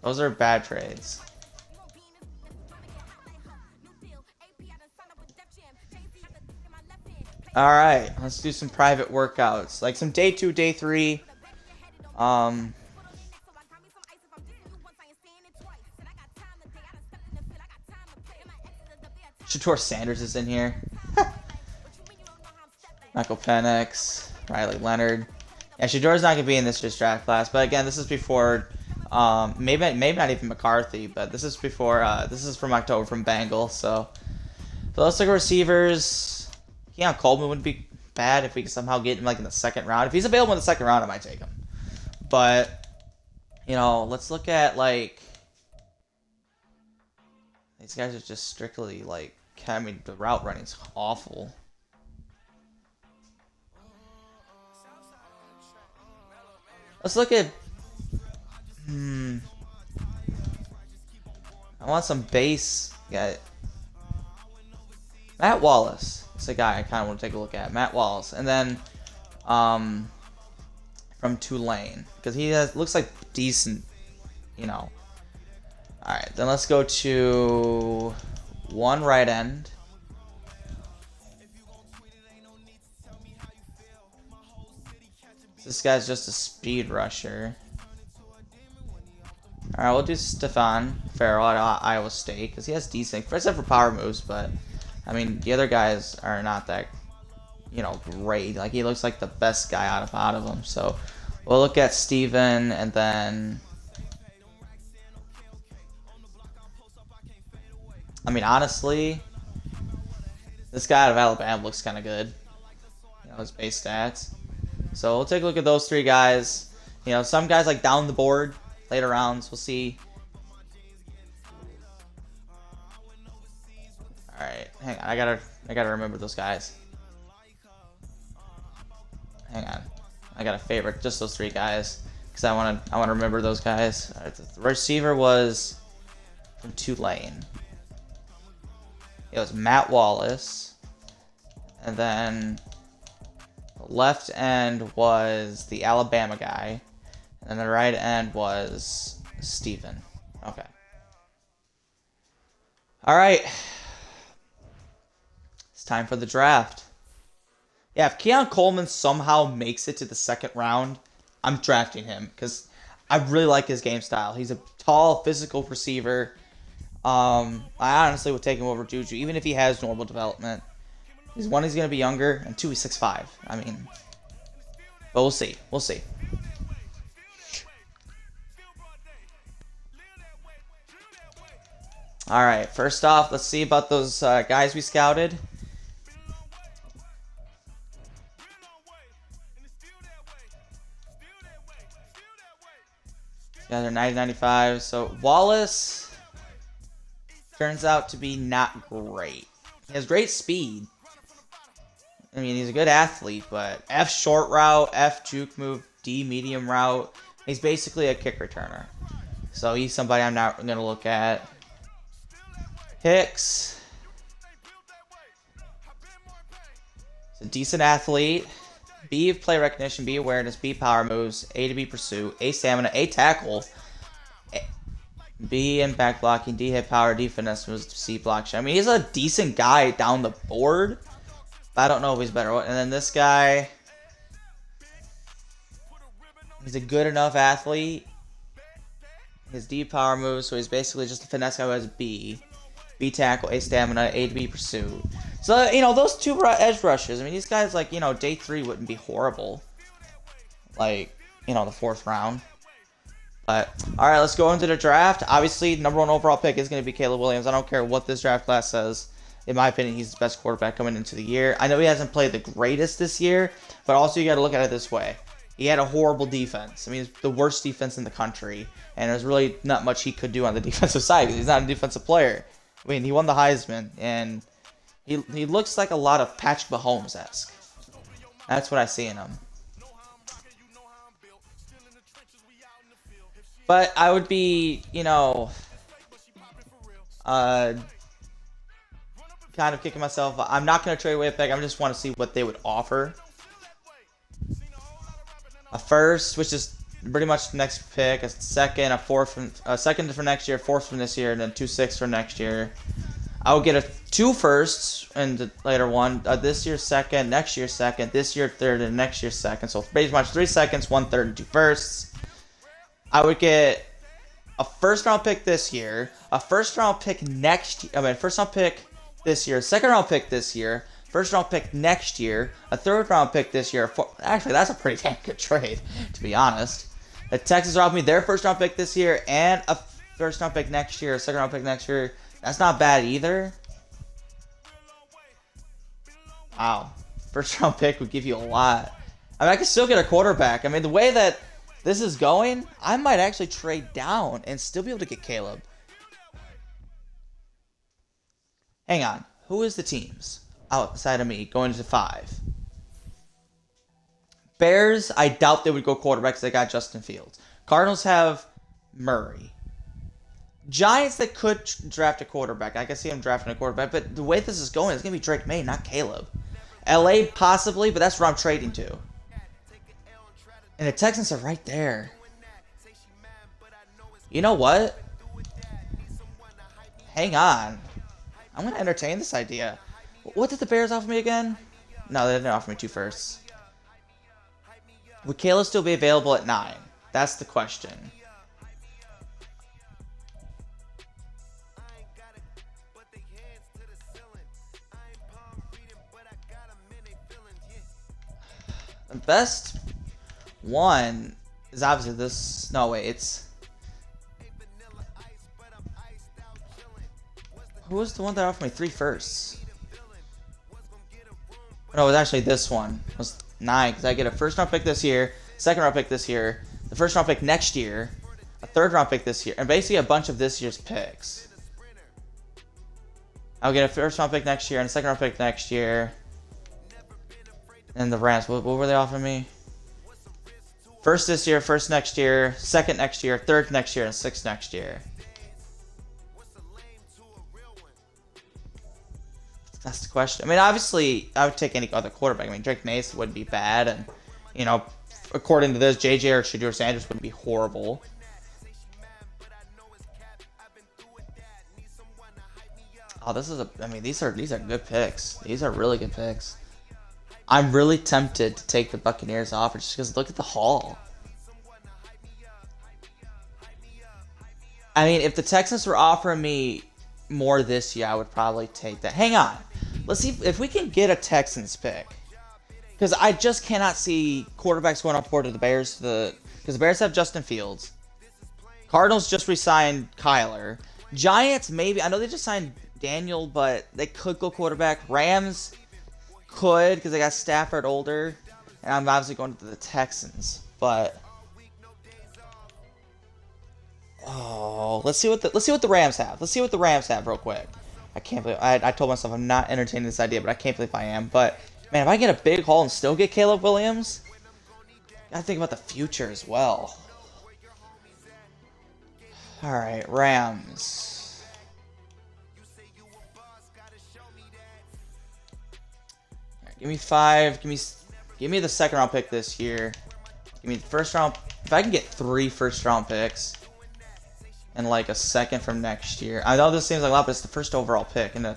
Those are bad trades. Alright, let's do some private workouts. Like some day 2, day 3. Shator Sanders is in here. Michael Penix, Riley Leonard. Yeah, Shador's not gonna be in this year's draft class, but again, this is before, maybe not even McCarthy, but this is before. This is from October from Bengals. So let's look at receivers. Keon Coleman wouldn't be bad if we could somehow get him like in the second round. If he's available in the second round, I might take him. But let's look at like these guys are just strictly like. I mean, the route running's awful. Let's look at. I want some base guy. Matt Wallace. It's a guy I kind of want to take a look at. Matt Wallace, and then from Tulane, because he looks like decent. All right, then let's go to one right end. This guy's just a speed rusher. Alright, we'll do Stefan Farrell at Iowa State, because he has decent, except for power moves, but, I mean, the other guys are not that, great. Like, he looks like the best guy out of them. So, we'll look at Steven, and then, I mean, honestly, this guy out of Alabama looks kind of good. His base stats. So we'll take a look at those 3 guys. Some guys like down the board, later rounds. We'll see. All right, hang on. I gotta remember those guys. Hang on. I got a favorite just those 3 guys because I wanna remember those guys. All right, the receiver was from Tulane. It was Matt Wallace, and then. Left end was the Alabama guy, and the right end was Steven. Okay. All right. It's time for the draft. Yeah, if Keon Coleman somehow makes it to the second round, I'm drafting him because I really like his game style. He's a tall, physical receiver. I honestly would take him over Juju, even if he has normal development. He's going to be younger, and 2, he's 6'5". I mean, but we'll see. We'll see. All right, first off, let's see about those guys we scouted. Yeah, they're 90-95. So Wallace turns out to be not great. He has great speed. I mean, he's a good athlete, but F short route, F juke move, D medium route. He's basically a kick returner. So he's somebody I'm not going to look at. Hicks. He's a decent athlete. B play recognition, B awareness, B power moves, A to B pursuit, A stamina, A tackle, B in back blocking, D hit power, D finesse moves, C block shot. I mean, he's a decent guy down the board. But I don't know if he's better. And then this guy, he's a good enough athlete. His D power moves, so he's basically just a finesse guy who has B. B tackle, A stamina, A to B pursuit. So, those 2 edge rushes, I mean, these guys, like, day 3 wouldn't be horrible. Like, the 4th round. But, alright, let's go into the draft. Obviously, number 1 overall pick is going to be Caleb Williams. I don't care what this draft class says. In my opinion, he's the best quarterback coming into the year. I know he hasn't played the greatest this year, but also you got to look at it this way. He had a horrible defense. I mean, it's the worst defense in the country, and there's really not much he could do on the defensive side because he's not a defensive player. I mean, he won the Heisman, and he looks like a lot of Patrick Mahomes-esque. That's what I see in him. But I would be, kind of kicking myself. I'm not going to trade away a pick. I just want to see what they would offer. A first, which is pretty much the next pick. A second, a second for next year, fourth from this year, and then 2 6 for next year. I would get 2 firsts in the later one. This year's second, next year's second, this year third, and next year's second. So pretty much 3 seconds, 1 third, and 2 firsts. I would get a first round pick this year, a first round pick next year. I mean, first round pick this year, second round pick this year, first round pick next year, a third round pick this year. Actually, that's a pretty damn good trade, to be honest. The Texans are offering me their first round pick this year and a first round pick next year, a second round pick next year. That's not bad either. Wow. First round pick would give you a lot. I mean, I could still get a quarterback. I mean, the way that this is going, I might actually trade down and still be able to get Caleb. Hang on. Who is the teams outside of me going to 5? Bears, I doubt they would go quarterback because they got Justin Fields. Cardinals have Murray. Giants, that could draft a quarterback. I can see them drafting a quarterback, but the way this is going, it's going to be Drake May, not Caleb. LA, possibly, but that's where I'm trading to. And the Texans are right there. You know what? Hang on. I'm going to entertain this idea. What did the Bears offer me again? No, they didn't offer me 2 firsts. Would Caleb still be available at 9? That's the question. The best one is obviously this. No, wait, it's. Who was the one that offered me 3 firsts? No, it was actually this one. It was 9, because I get a first round pick this year, second round pick this year, the first round pick next year, a third round pick this year, and basically a bunch of this year's picks. I'll get a first round pick next year and a second round pick next year. And the Rams, what were they offering me? First this year, first next year, second next year, third next year, and sixth next year. That's the question. I mean, obviously, I would take any other quarterback. I mean, Drake Mace wouldn't be bad, and, you know, according to this, JJ or Shedeur Sanders wouldn't be horrible. Oh, this is I mean, these are good picks. These are really good picks. I'm really tempted to take the Buccaneers offer just because look at the haul. I mean, if the Texans were offering me more this year, I would probably take that. Hang on. Let's see if we can get a Texans pick. Because I just cannot see quarterbacks going up board to the Bears. Because the Bears have Justin Fields. Cardinals just re-signed Kyler. Giants, maybe. I know they just signed Daniel, but they could go quarterback. Rams could, because they got Stafford older. And I'm obviously going to the Texans. But oh, let's see what the Rams have. Let's see what the Rams have real quick. I can't believe I told myself I'm not entertaining this idea, but I can't believe I am. But man, if I get a big haul and still get Caleb Williams, gotta think about the future as well. All right, Rams. Right, give me 5. Give me the second round pick this year. Give me the first round. If I can get 3 first round picks and like a second from next year. I know this seems like a lot, but it's the first overall pick and a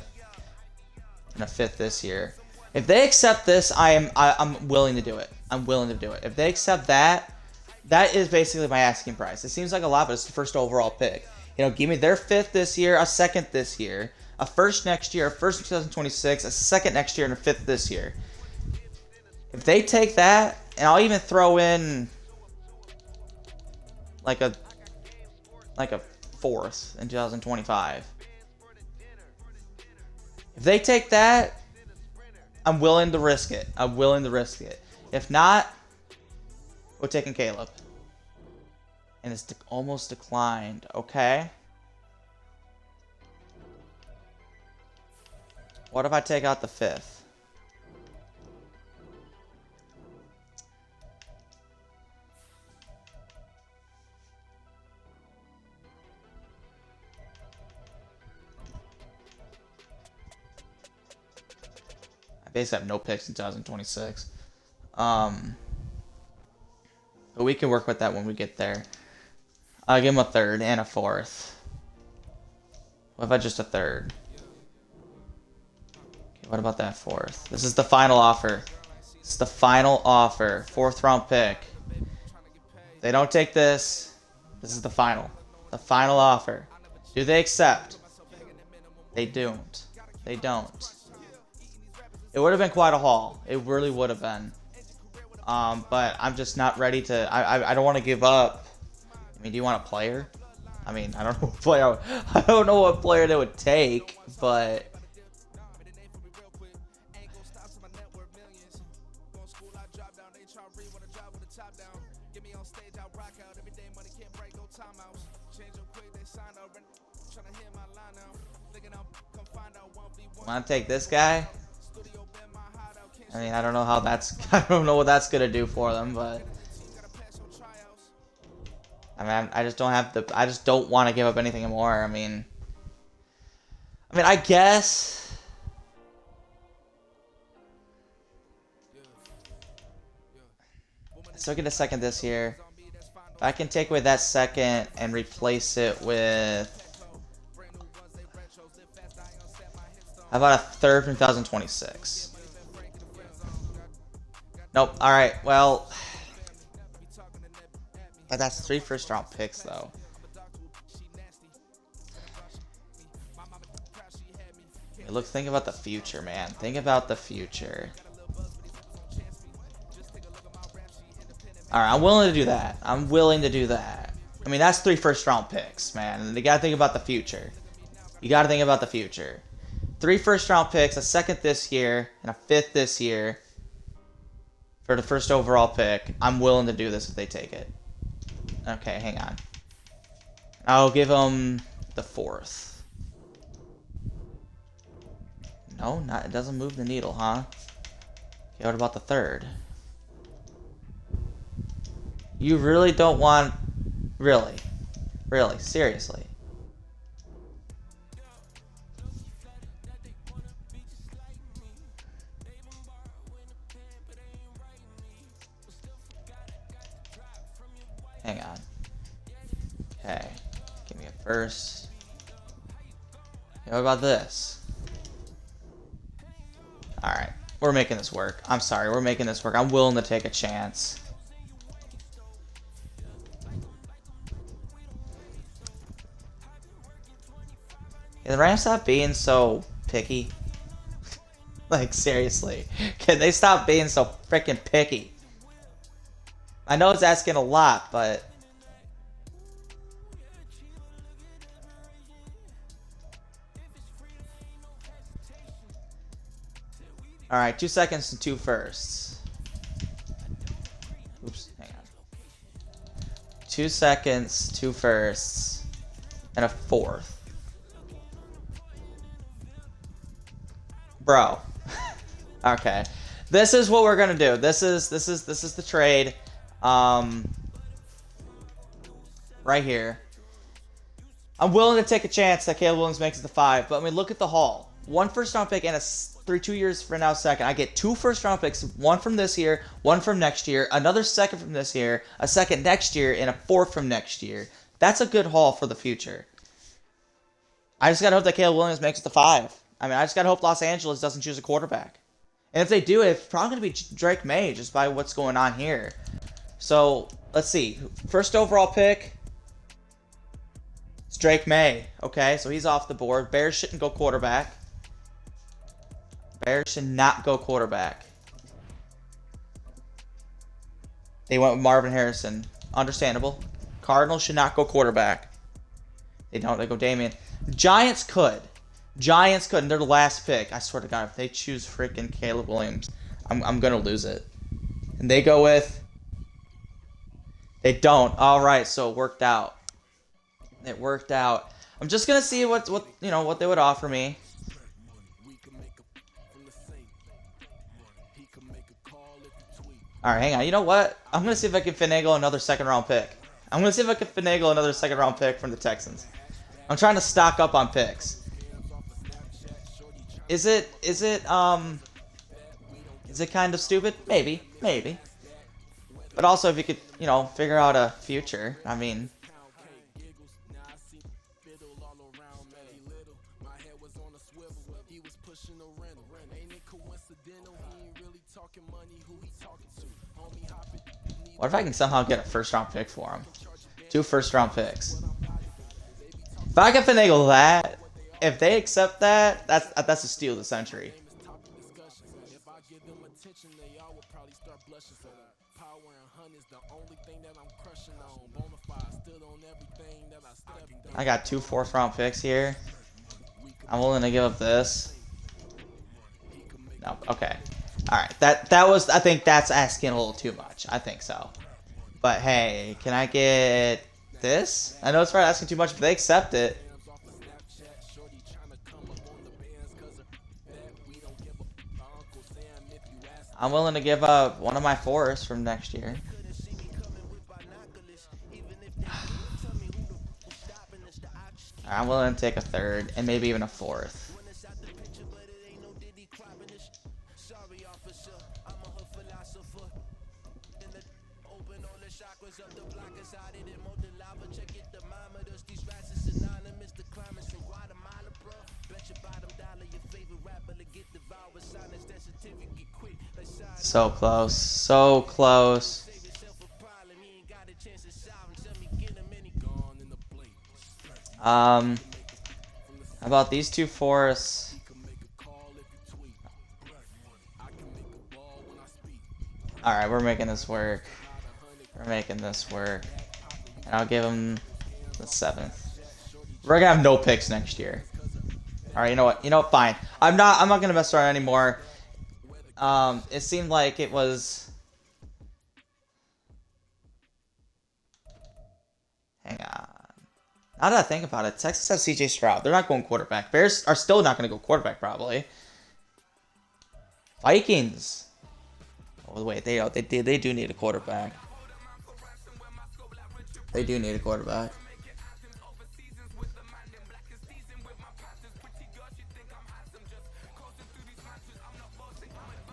5th this year. If they accept this, I'm willing to do it. I'm willing to do it. If they accept that, that is basically my asking price. It seems like a lot, but it's the first overall pick. You know, give me their 5th this year, a 2nd this year, a 1st next year, a 1st in 2026, a 2nd next year, and a 5th this year. If they take that, and I'll even throw in like a 4th in 2025. If they take that, I'm willing to risk it. I'm willing to risk it. If not, we're taking Caleb. And it's almost declined. Okay. What if I take out the 5th? basically have no picks in 2026. But we can work with that when we get there. I'll give him a third and a fourth. What about just a third? Okay, what about that fourth? This is the final offer. It's the final offer. 4th round pick. If they don't take this, this is the final. The final offer. Do they accept? They don't. They don't. It would have been quite a haul. It really would have been. But I'm just not ready to. I don't want to give up. I mean, do you want a player? I mean, I don't know what player. I don't know what player they would take, but. Want to take this guy? I mean, I don't know how that's. I don't know what that's gonna do for them, but. I mean, I just don't have the. I just don't want to give up anything more. I mean, I guess. I still get a second this year. If I can take away that second and replace it with. How about a third from 2026? Nope. All right. Well. But that's 3 first-round picks, though. Hey, look, think about the future, man. Think about the future. All right, I'm willing to do that. I'm willing to do that. I mean, that's 3 first-round picks, man. And you got to think about the future. You got to think about the future. 3 first-round picks, a second this year, and a 5th this year for the first overall pick. I'm willing to do this if they take it. Okay, hang on. I'll give them the 4th. No, not. It doesn't move the needle, huh? Okay, what about the 3rd? You really don't want... Really? Really? Seriously? Hang on. Okay. Give me a first. Okay, what about this? Alright. We're making this work. I'm sorry. We're making this work. I'm willing to take a chance. Can the Rams stop being so picky? Like, seriously. Can they stop being so freaking picky? I know it's asking a lot, but... Alright, 2 seconds and 2 firsts. Oops, hang on. 2 seconds, 2 firsts, and a 4th. Bro. Okay. This is what we're gonna do. This is the trade. Right here. I'm willing to take a chance that Caleb Williams makes it to 5, but I mean, look at the haul. 1 first-round pick and a 2 years from now second. I get 2 first-round picks, 1 from this year, 1 from next year, another second from this year, a second next year, and a 4th from next year. That's a good haul for the future. I just gotta hope that Caleb Williams makes it to 5. I mean, I just gotta hope Los Angeles doesn't choose a quarterback. And if they do, it's probably gonna be Drake May, just by what's going on here. So, let's see. First overall pick, it's Drake May. Okay, so he's off the board. Bears shouldn't go quarterback. Bears should not go quarterback. They went with Marvin Harrison. Understandable. Cardinals should not go quarterback. They don't. They go Damian. Giants could. Giants could, and they're the last pick. I swear to God, if they choose freaking Caleb Williams, I'm going to lose it. And they go with... They don't. All right, so it worked out. It worked out. I'm just gonna see what they would offer me. All right, hang on. You know what? I'm gonna see if I can finagle another second-round pick. I'm gonna see if I can finagle another second-round pick from the Texans. I'm trying to stock up on picks. Is it Is it kind of stupid? Maybe, maybe. But also, if you could, you know, figure out a future, I mean. What if I can somehow get a first-round pick for him? 2 first-round picks. If I can finagle that, if they accept that, that's a steal of the century. I got 2 fourth-round picks here. I'm willing to give up this. No, okay. Alright, that was, I think that's asking a little too much. I think so. But hey, can I get this? I know it's probably asking too much, but they accept it. I'm willing to give up one of my forests from next year. I'm willing to take a third and maybe even a fourth. So close, so close. How about these 2 forests? Alright, we're making this work. We're making this work. And I'll give him the 7th. We're gonna have no picks next year. Alright, you know what? You know what? Fine. I'm not gonna mess around anymore. It seemed like it was. Hang on. Now that I think about it, Texas has CJ Stroud. They're not going quarterback. Bears are still not going to go quarterback, probably. Vikings. Oh, wait, they do need a quarterback. They do need a quarterback.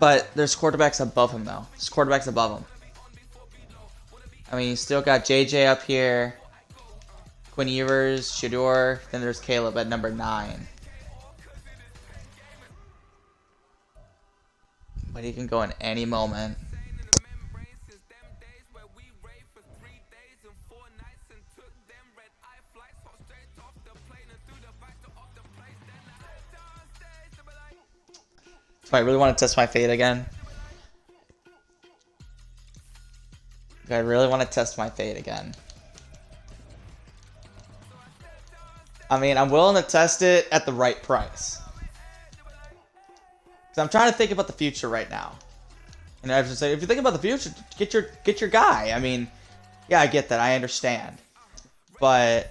But there's quarterbacks above him, though. There's quarterbacks above him. I mean, you still got JJ up here. Quinn Ewers, Shador. Then there's Caleb at number 9. But he can go in any moment. Do I really want to test my fate again? Do I really want to test my fate again? I mean, I'm willing to test it at the right price. Because I'm trying to think about the future right now. And I have to say, if you think about the future, get your guy. I mean, yeah, I get that. I understand. But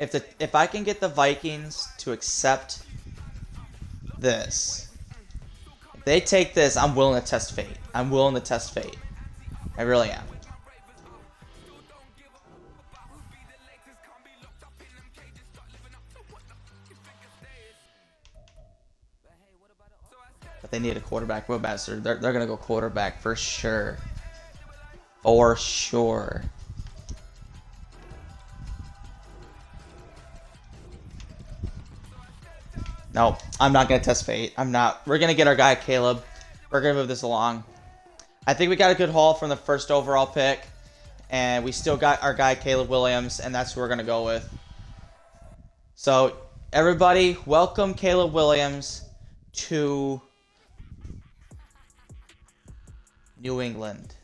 if I can get the Vikings to accept this, if they take this, I'm willing to test fate. I'm willing to test fate. I really am. But they need a quarterback. Real bad, sir. They're gonna go quarterback for sure. For sure. No, I'm not going to test fate. I'm not. We're going to get our guy, Caleb. We're going to move this along. I think we got a good haul from the first overall pick. And we still got our guy, Caleb Williams. And that's who we're going to go with. So, everybody, welcome Caleb Williams to New England.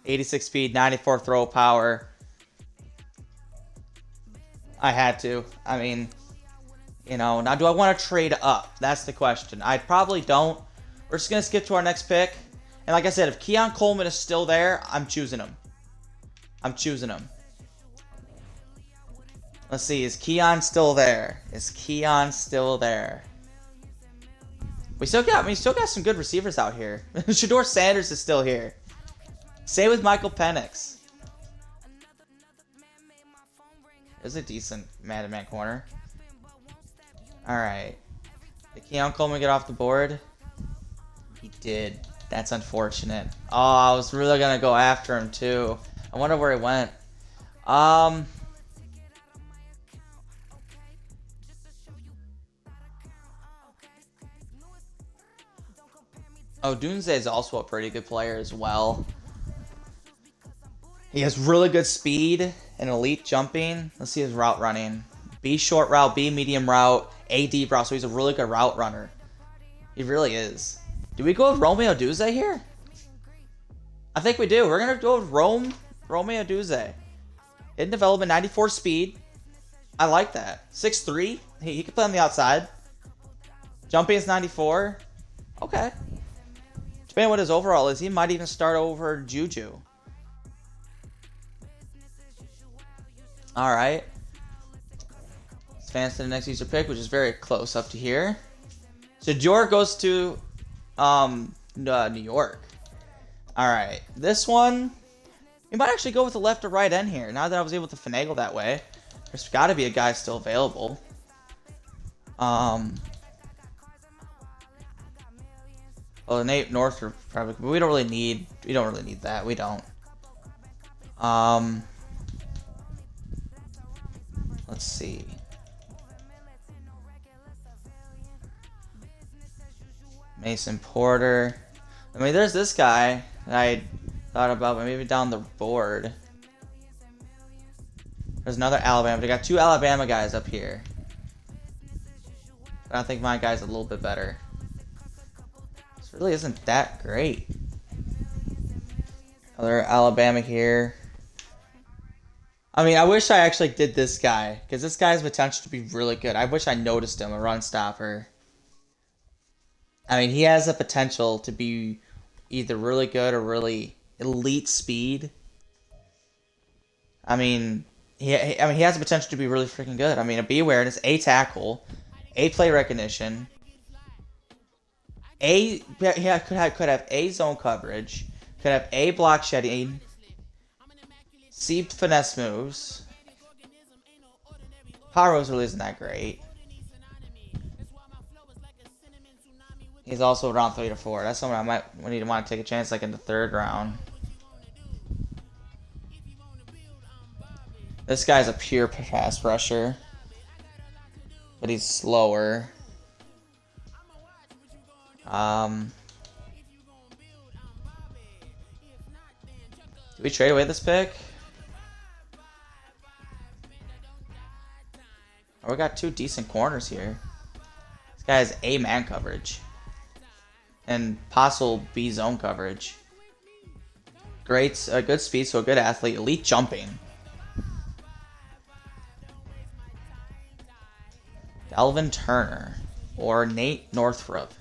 .86 speed, 94 throw power. I had to. I mean, you know, now do I want to trade up? That's the question. I probably don't. We're just going to skip to our next pick. And like I said, if Keon Coleman is still there, I'm choosing him. I'm choosing him. Let's see. Is Keon still there? Is Keon still there? We still got some good receivers out here. Shador Sanders is still here. Same with Michael Penix. It's a decent man-to-man corner. Alright. Did Keon Coleman get off the board? He did. That's unfortunate. Oh, I was really going to go after him, too. I wonder where he went. Oh, Dunze is also a pretty good player as well. He has really good speed and elite jumping. Let's see his route running. B short route, B medium route, A deep route. So he's a really good route runner. He really is. Do we go with Romeo Dunze here? I think we do. We're going to go with Romeo Dunze. In development, 94 speed. I like that. 6'3". He can play on the outside. Jumping is 94. Okay. Depending on what his overall is, he might even start over Juju. Alright. Let's advance to the next user pick, which is very close up to here. So Dior goes to New York. Alright. This one, we might actually go with the left or right end here. Now that I was able to finagle that way. There's got to be a guy still available. Well, Nate Northrup probably, but we don't really need that. We don't. Let's see. Mason Porter. I mean, there's this guy that I thought about, but maybe down the board. There's another Alabama. They got two Alabama guys up here. But I think my guy's a little bit better. This really isn't that great. Another Alabama here. I mean, I wish I actually did this guy, because this guy has potential to be really good. I wish I noticed him, a run stopper. I mean, he has the potential to be either really good or really elite speed. I mean, he has the potential to be really freaking good. I mean, a B awareness, A tackle, A play recognition, could have A zone coverage, could have A block shedding, C finesse moves. Power moves really isn't that great. He's also around 3 to 4. That's someone I might want to take a chance like in the 3rd round. This guy's a pure pass rusher, but he's slower. Do we trade away this pick? Oh, we got two decent corners here. This guy has A man coverage and possible B zone coverage. Great, good speed, so a good athlete. Elite jumping. Delvin Turner or Nate Northrup.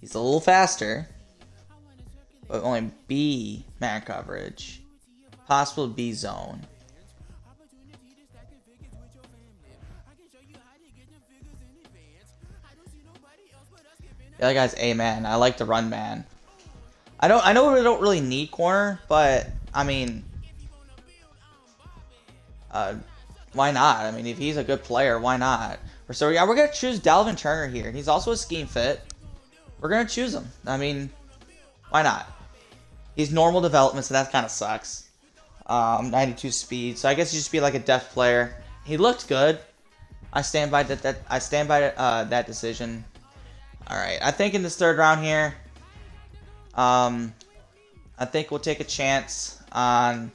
He's a little faster, but only B man coverage. Possible B zone. The other guy's A man. I like the run man. I know we don't really need corner, but I mean, why not? I mean, if he's a good player, why not? So yeah, we're gonna choose Delvin Turner here. He's also a scheme fit. We're gonna choose him. I mean, why not? He's normal development, so that kind of sucks. 92 speed, so I guess he just be like a def player. He looked good. I stand by that. I stand by that decision. All right, I think in this 3rd round here, I think we'll take a chance on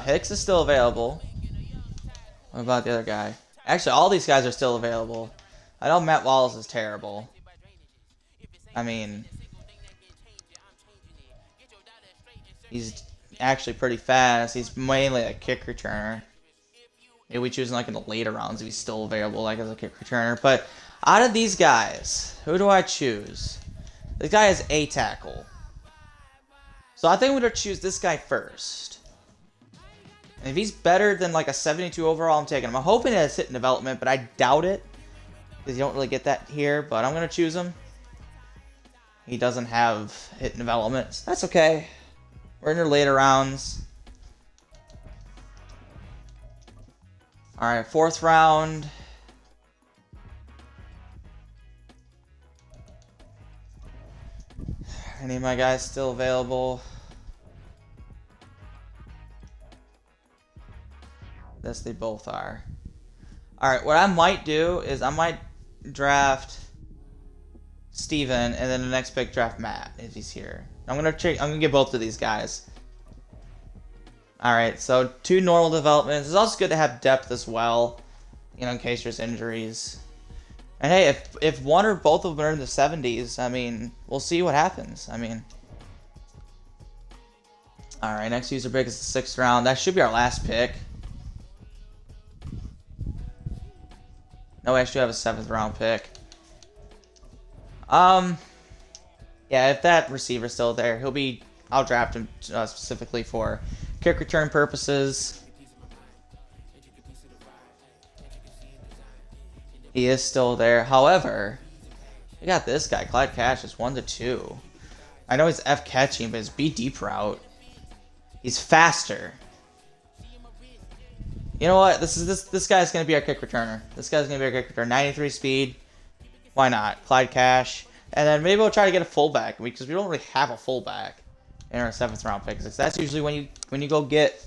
Hicks is still available. What about the other guy? Actually, all these guys are still available. I know Matt Wallace is terrible. I mean, he's actually pretty fast. He's mainly a kick returner. Maybe we choose him like in the later rounds if he's still available, like as a kick returner. But out of these guys, who do I choose? This guy is A tackle. So I think we're gonna choose this guy first. And if he's better than like a 72 overall, I'm taking him. I'm hoping that it's hit in development, but I doubt it, because you don't really get that here. But I'm gonna choose him. He doesn't have hit development. So that's okay. We're in your later rounds. Alright, 4th round. Any of my guys still available? Yes, they both are. Alright, what I might do is I might draft Steven and then the next pick draft Matt if he's here. I'm gonna get both of these guys. Alright, so 2 normal developments. It's also good to have depth as well, you know, in case there's injuries. And hey, if one or both of them are in the 70s, I mean, we'll see what happens. I mean, alright, next user pick is the 6th round. That should be our last pick. No, we actually have a 7th round pick. Yeah, if that receiver's still there, I'll draft him specifically for kick return purposes. He is still there. However, we got this guy, Clyde Cash, is 1-2. I know he's F catching, but his B deep route, he's faster. You know what? This guy's gonna be our kick returner. This guy's gonna be our kick returner. 93 speed. Why not? Clyde Cash. And then maybe we'll try to get a fullback because we don't really have a fullback in our 7th round pick. That's usually when you go get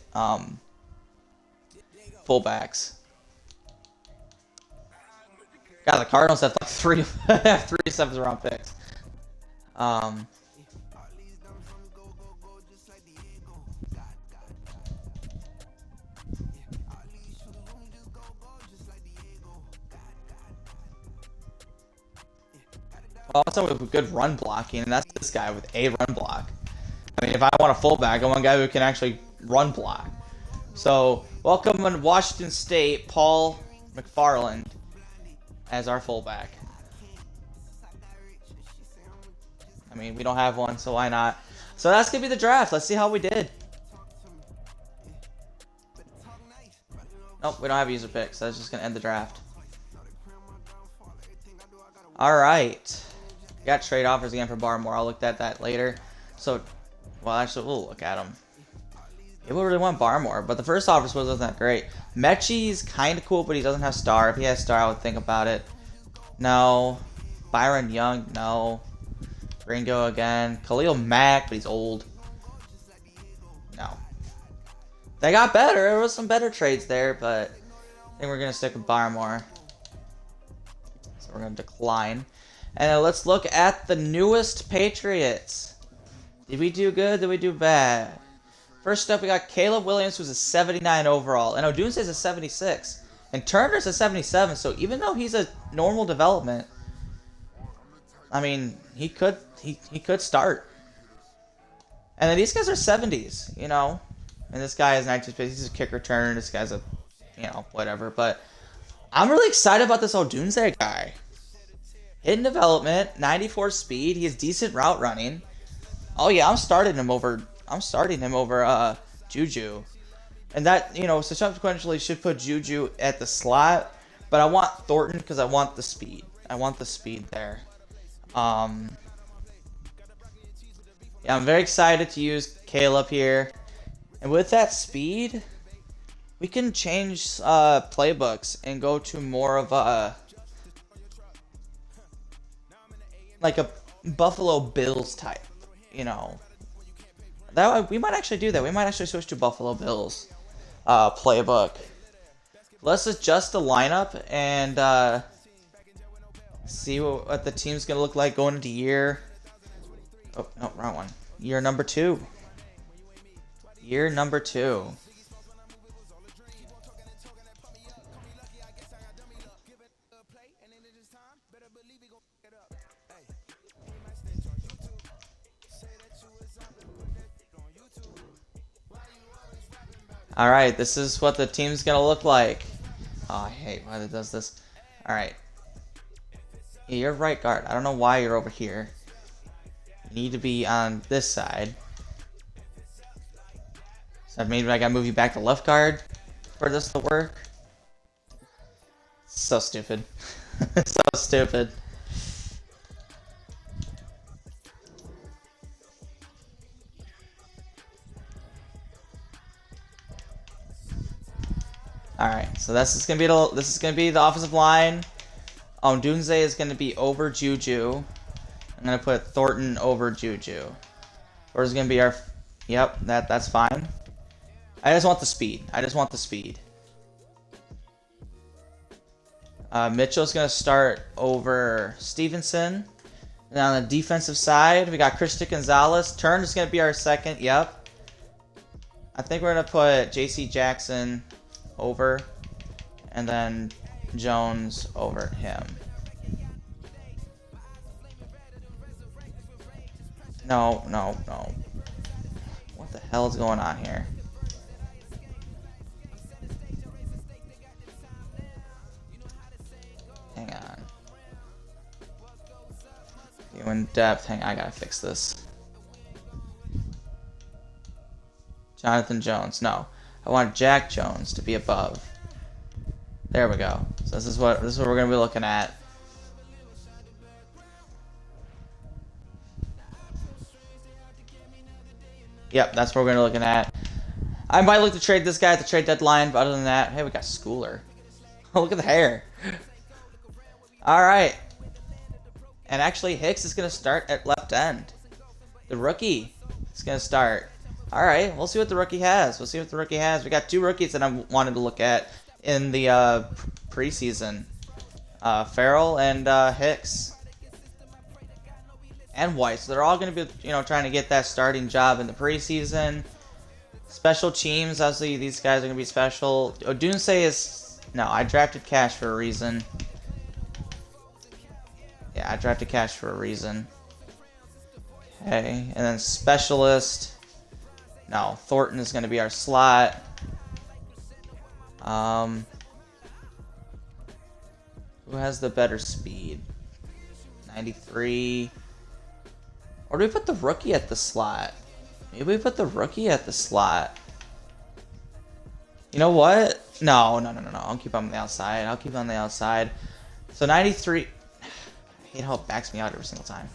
fullbacks. God, the Cardinals have like three 7th round picks. Also with good run blocking, and that's this guy with a run block. I mean, if I want a fullback, I want a guy who can actually run block. So, welcome to Washington State, Paul McFarland as our fullback. I mean, we don't have one, so why not? So that's going to be the draft. Let's see how we did. Nope, we don't have user picks. So that's just going to end the draft. Alright. Got trade offers again for Barmore. I'll look at that later. So, well, actually, we'll look at them. People really want Barmore, but the first offer wasn't that great. Mechie's kind of cool, but he doesn't have star. If he has star, I would think about it. No. Byron Young, no. Ringo again. Khalil Mack, but he's old. No. They got better. There was some better trades there, but I think we're going to stick with Barmore. So we're going to decline. And then let's look at the newest Patriots. Did we do good? Did we do bad? First up, we got Caleb Williams, who's a 79 overall. And Odunse's a 76. And Turner's a 77. So even though he's a normal development, I mean, he could start. And then these guys are 70s, you know. And this guy is 19. He's a kick returner. This guy's a, you know, whatever. But I'm really excited about this Odunse guy. Hidden development, 94 speed. He has decent route running. Oh yeah, I'm starting him over Juju. And that, you know, subsequently should put Juju at the slot, but I want Thornton because I want the speed. I want the speed there. Yeah, I'm very excited to use Caleb here. And with that speed, we can change playbooks and go to more of a like a Buffalo Bills type, you know. That we might actually do that. We might actually switch to Buffalo Bills playbook. Let's adjust the lineup and see what the team's gonna look like going into year. Oh no, wrong one. Year number 2. Year number 2. Alright, this is what the team's gonna look like. Oh, I hate why it does this. Alright. Yeah, you're right guard. I don't know why you're over here. You need to be on this side. So maybe I gotta move you back to left guard for this to work. So stupid. So stupid. So this is gonna be the offensive line. Dunze is gonna be over Juju. I'm gonna put Thornton over Juju. Or is gonna be our. Yep, that's fine. I just want the speed. Mitchell's gonna start over Stevenson. And on the defensive side, we got Christian Gonzalez. Turn is gonna be our second. Yep. I think we're gonna put J.C. Jackson over, and then Jones over him. No. What the hell is going on here? Hang on. You in depth. Hang on, I gotta fix this. Jonathan Jones. No. I want Jack Jones to be above. There we go. So this is what we're gonna be looking at. Yep, that's what we're gonna be looking at. I might look to trade this guy at the trade deadline, but other than that, hey, we got Schooler. Oh, look at the hair. All right. And actually, Hicks is gonna start at left end. The rookie is gonna start. All right, we'll see what the rookie has. We got two rookies that I wanted to look at in the preseason. Farrell and Hicks. And White. So they're all going to be, trying to get that starting job in the preseason. Special teams, obviously these guys are going to be special. Odunse is... No, I drafted Cash for a reason. Yeah, I drafted Cash for a reason. Okay, and then specialist... No, Thornton is going to be our slot. Who has the better speed? 93. Or do we put the rookie at the slot? Maybe we put the rookie at the slot. You know what? No. I'll keep him on the outside. So 93. I hate how it backs me out every single time.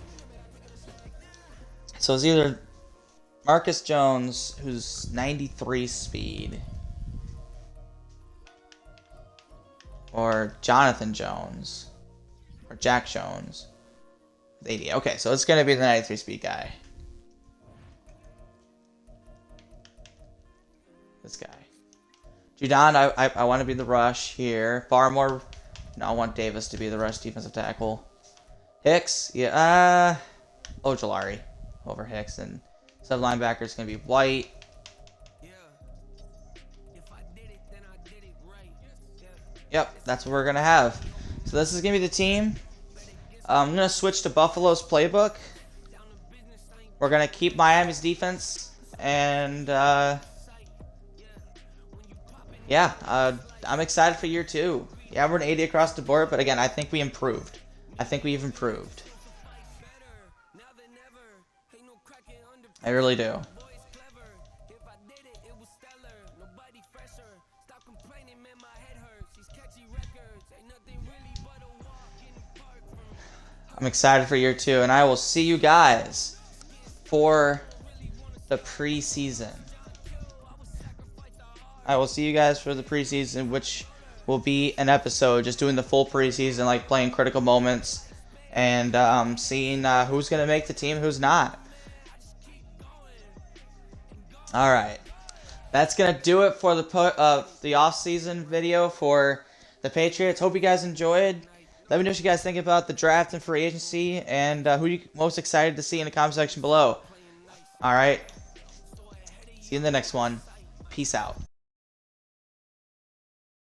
So it's either Marcus Jones, who's 93 speed, or Jonathan Jones, or Jack Jones. 80. Okay, so it's gonna be the 93 speed guy. This guy. Judon, I want to be the rush here. Farmore. No, I want Davis to be the rush defensive tackle. Hicks, yeah. Ojolari over Hicks, and sub linebacker is gonna be White. Yep, that's what we're gonna have. So this is gonna be the team. I'm going to switch to Buffalo's playbook. We're going to keep Miami's defense. And, yeah, I'm excited for year 2. Yeah, we're an 80 across the board, but again, I think we improved. We've improved. I really do. I'm excited for year 2, and I will see you guys for the preseason. Which will be an episode just doing the full preseason, like playing critical moments and seeing who's going to make the team, who's not. All right. That's going to do it for the off-season video for the Patriots. Hope you guys enjoyed. Let me know what you guys think about the draft and free agency, and who you're most excited to see in the comment section below. All right. See you in the next one. Peace out.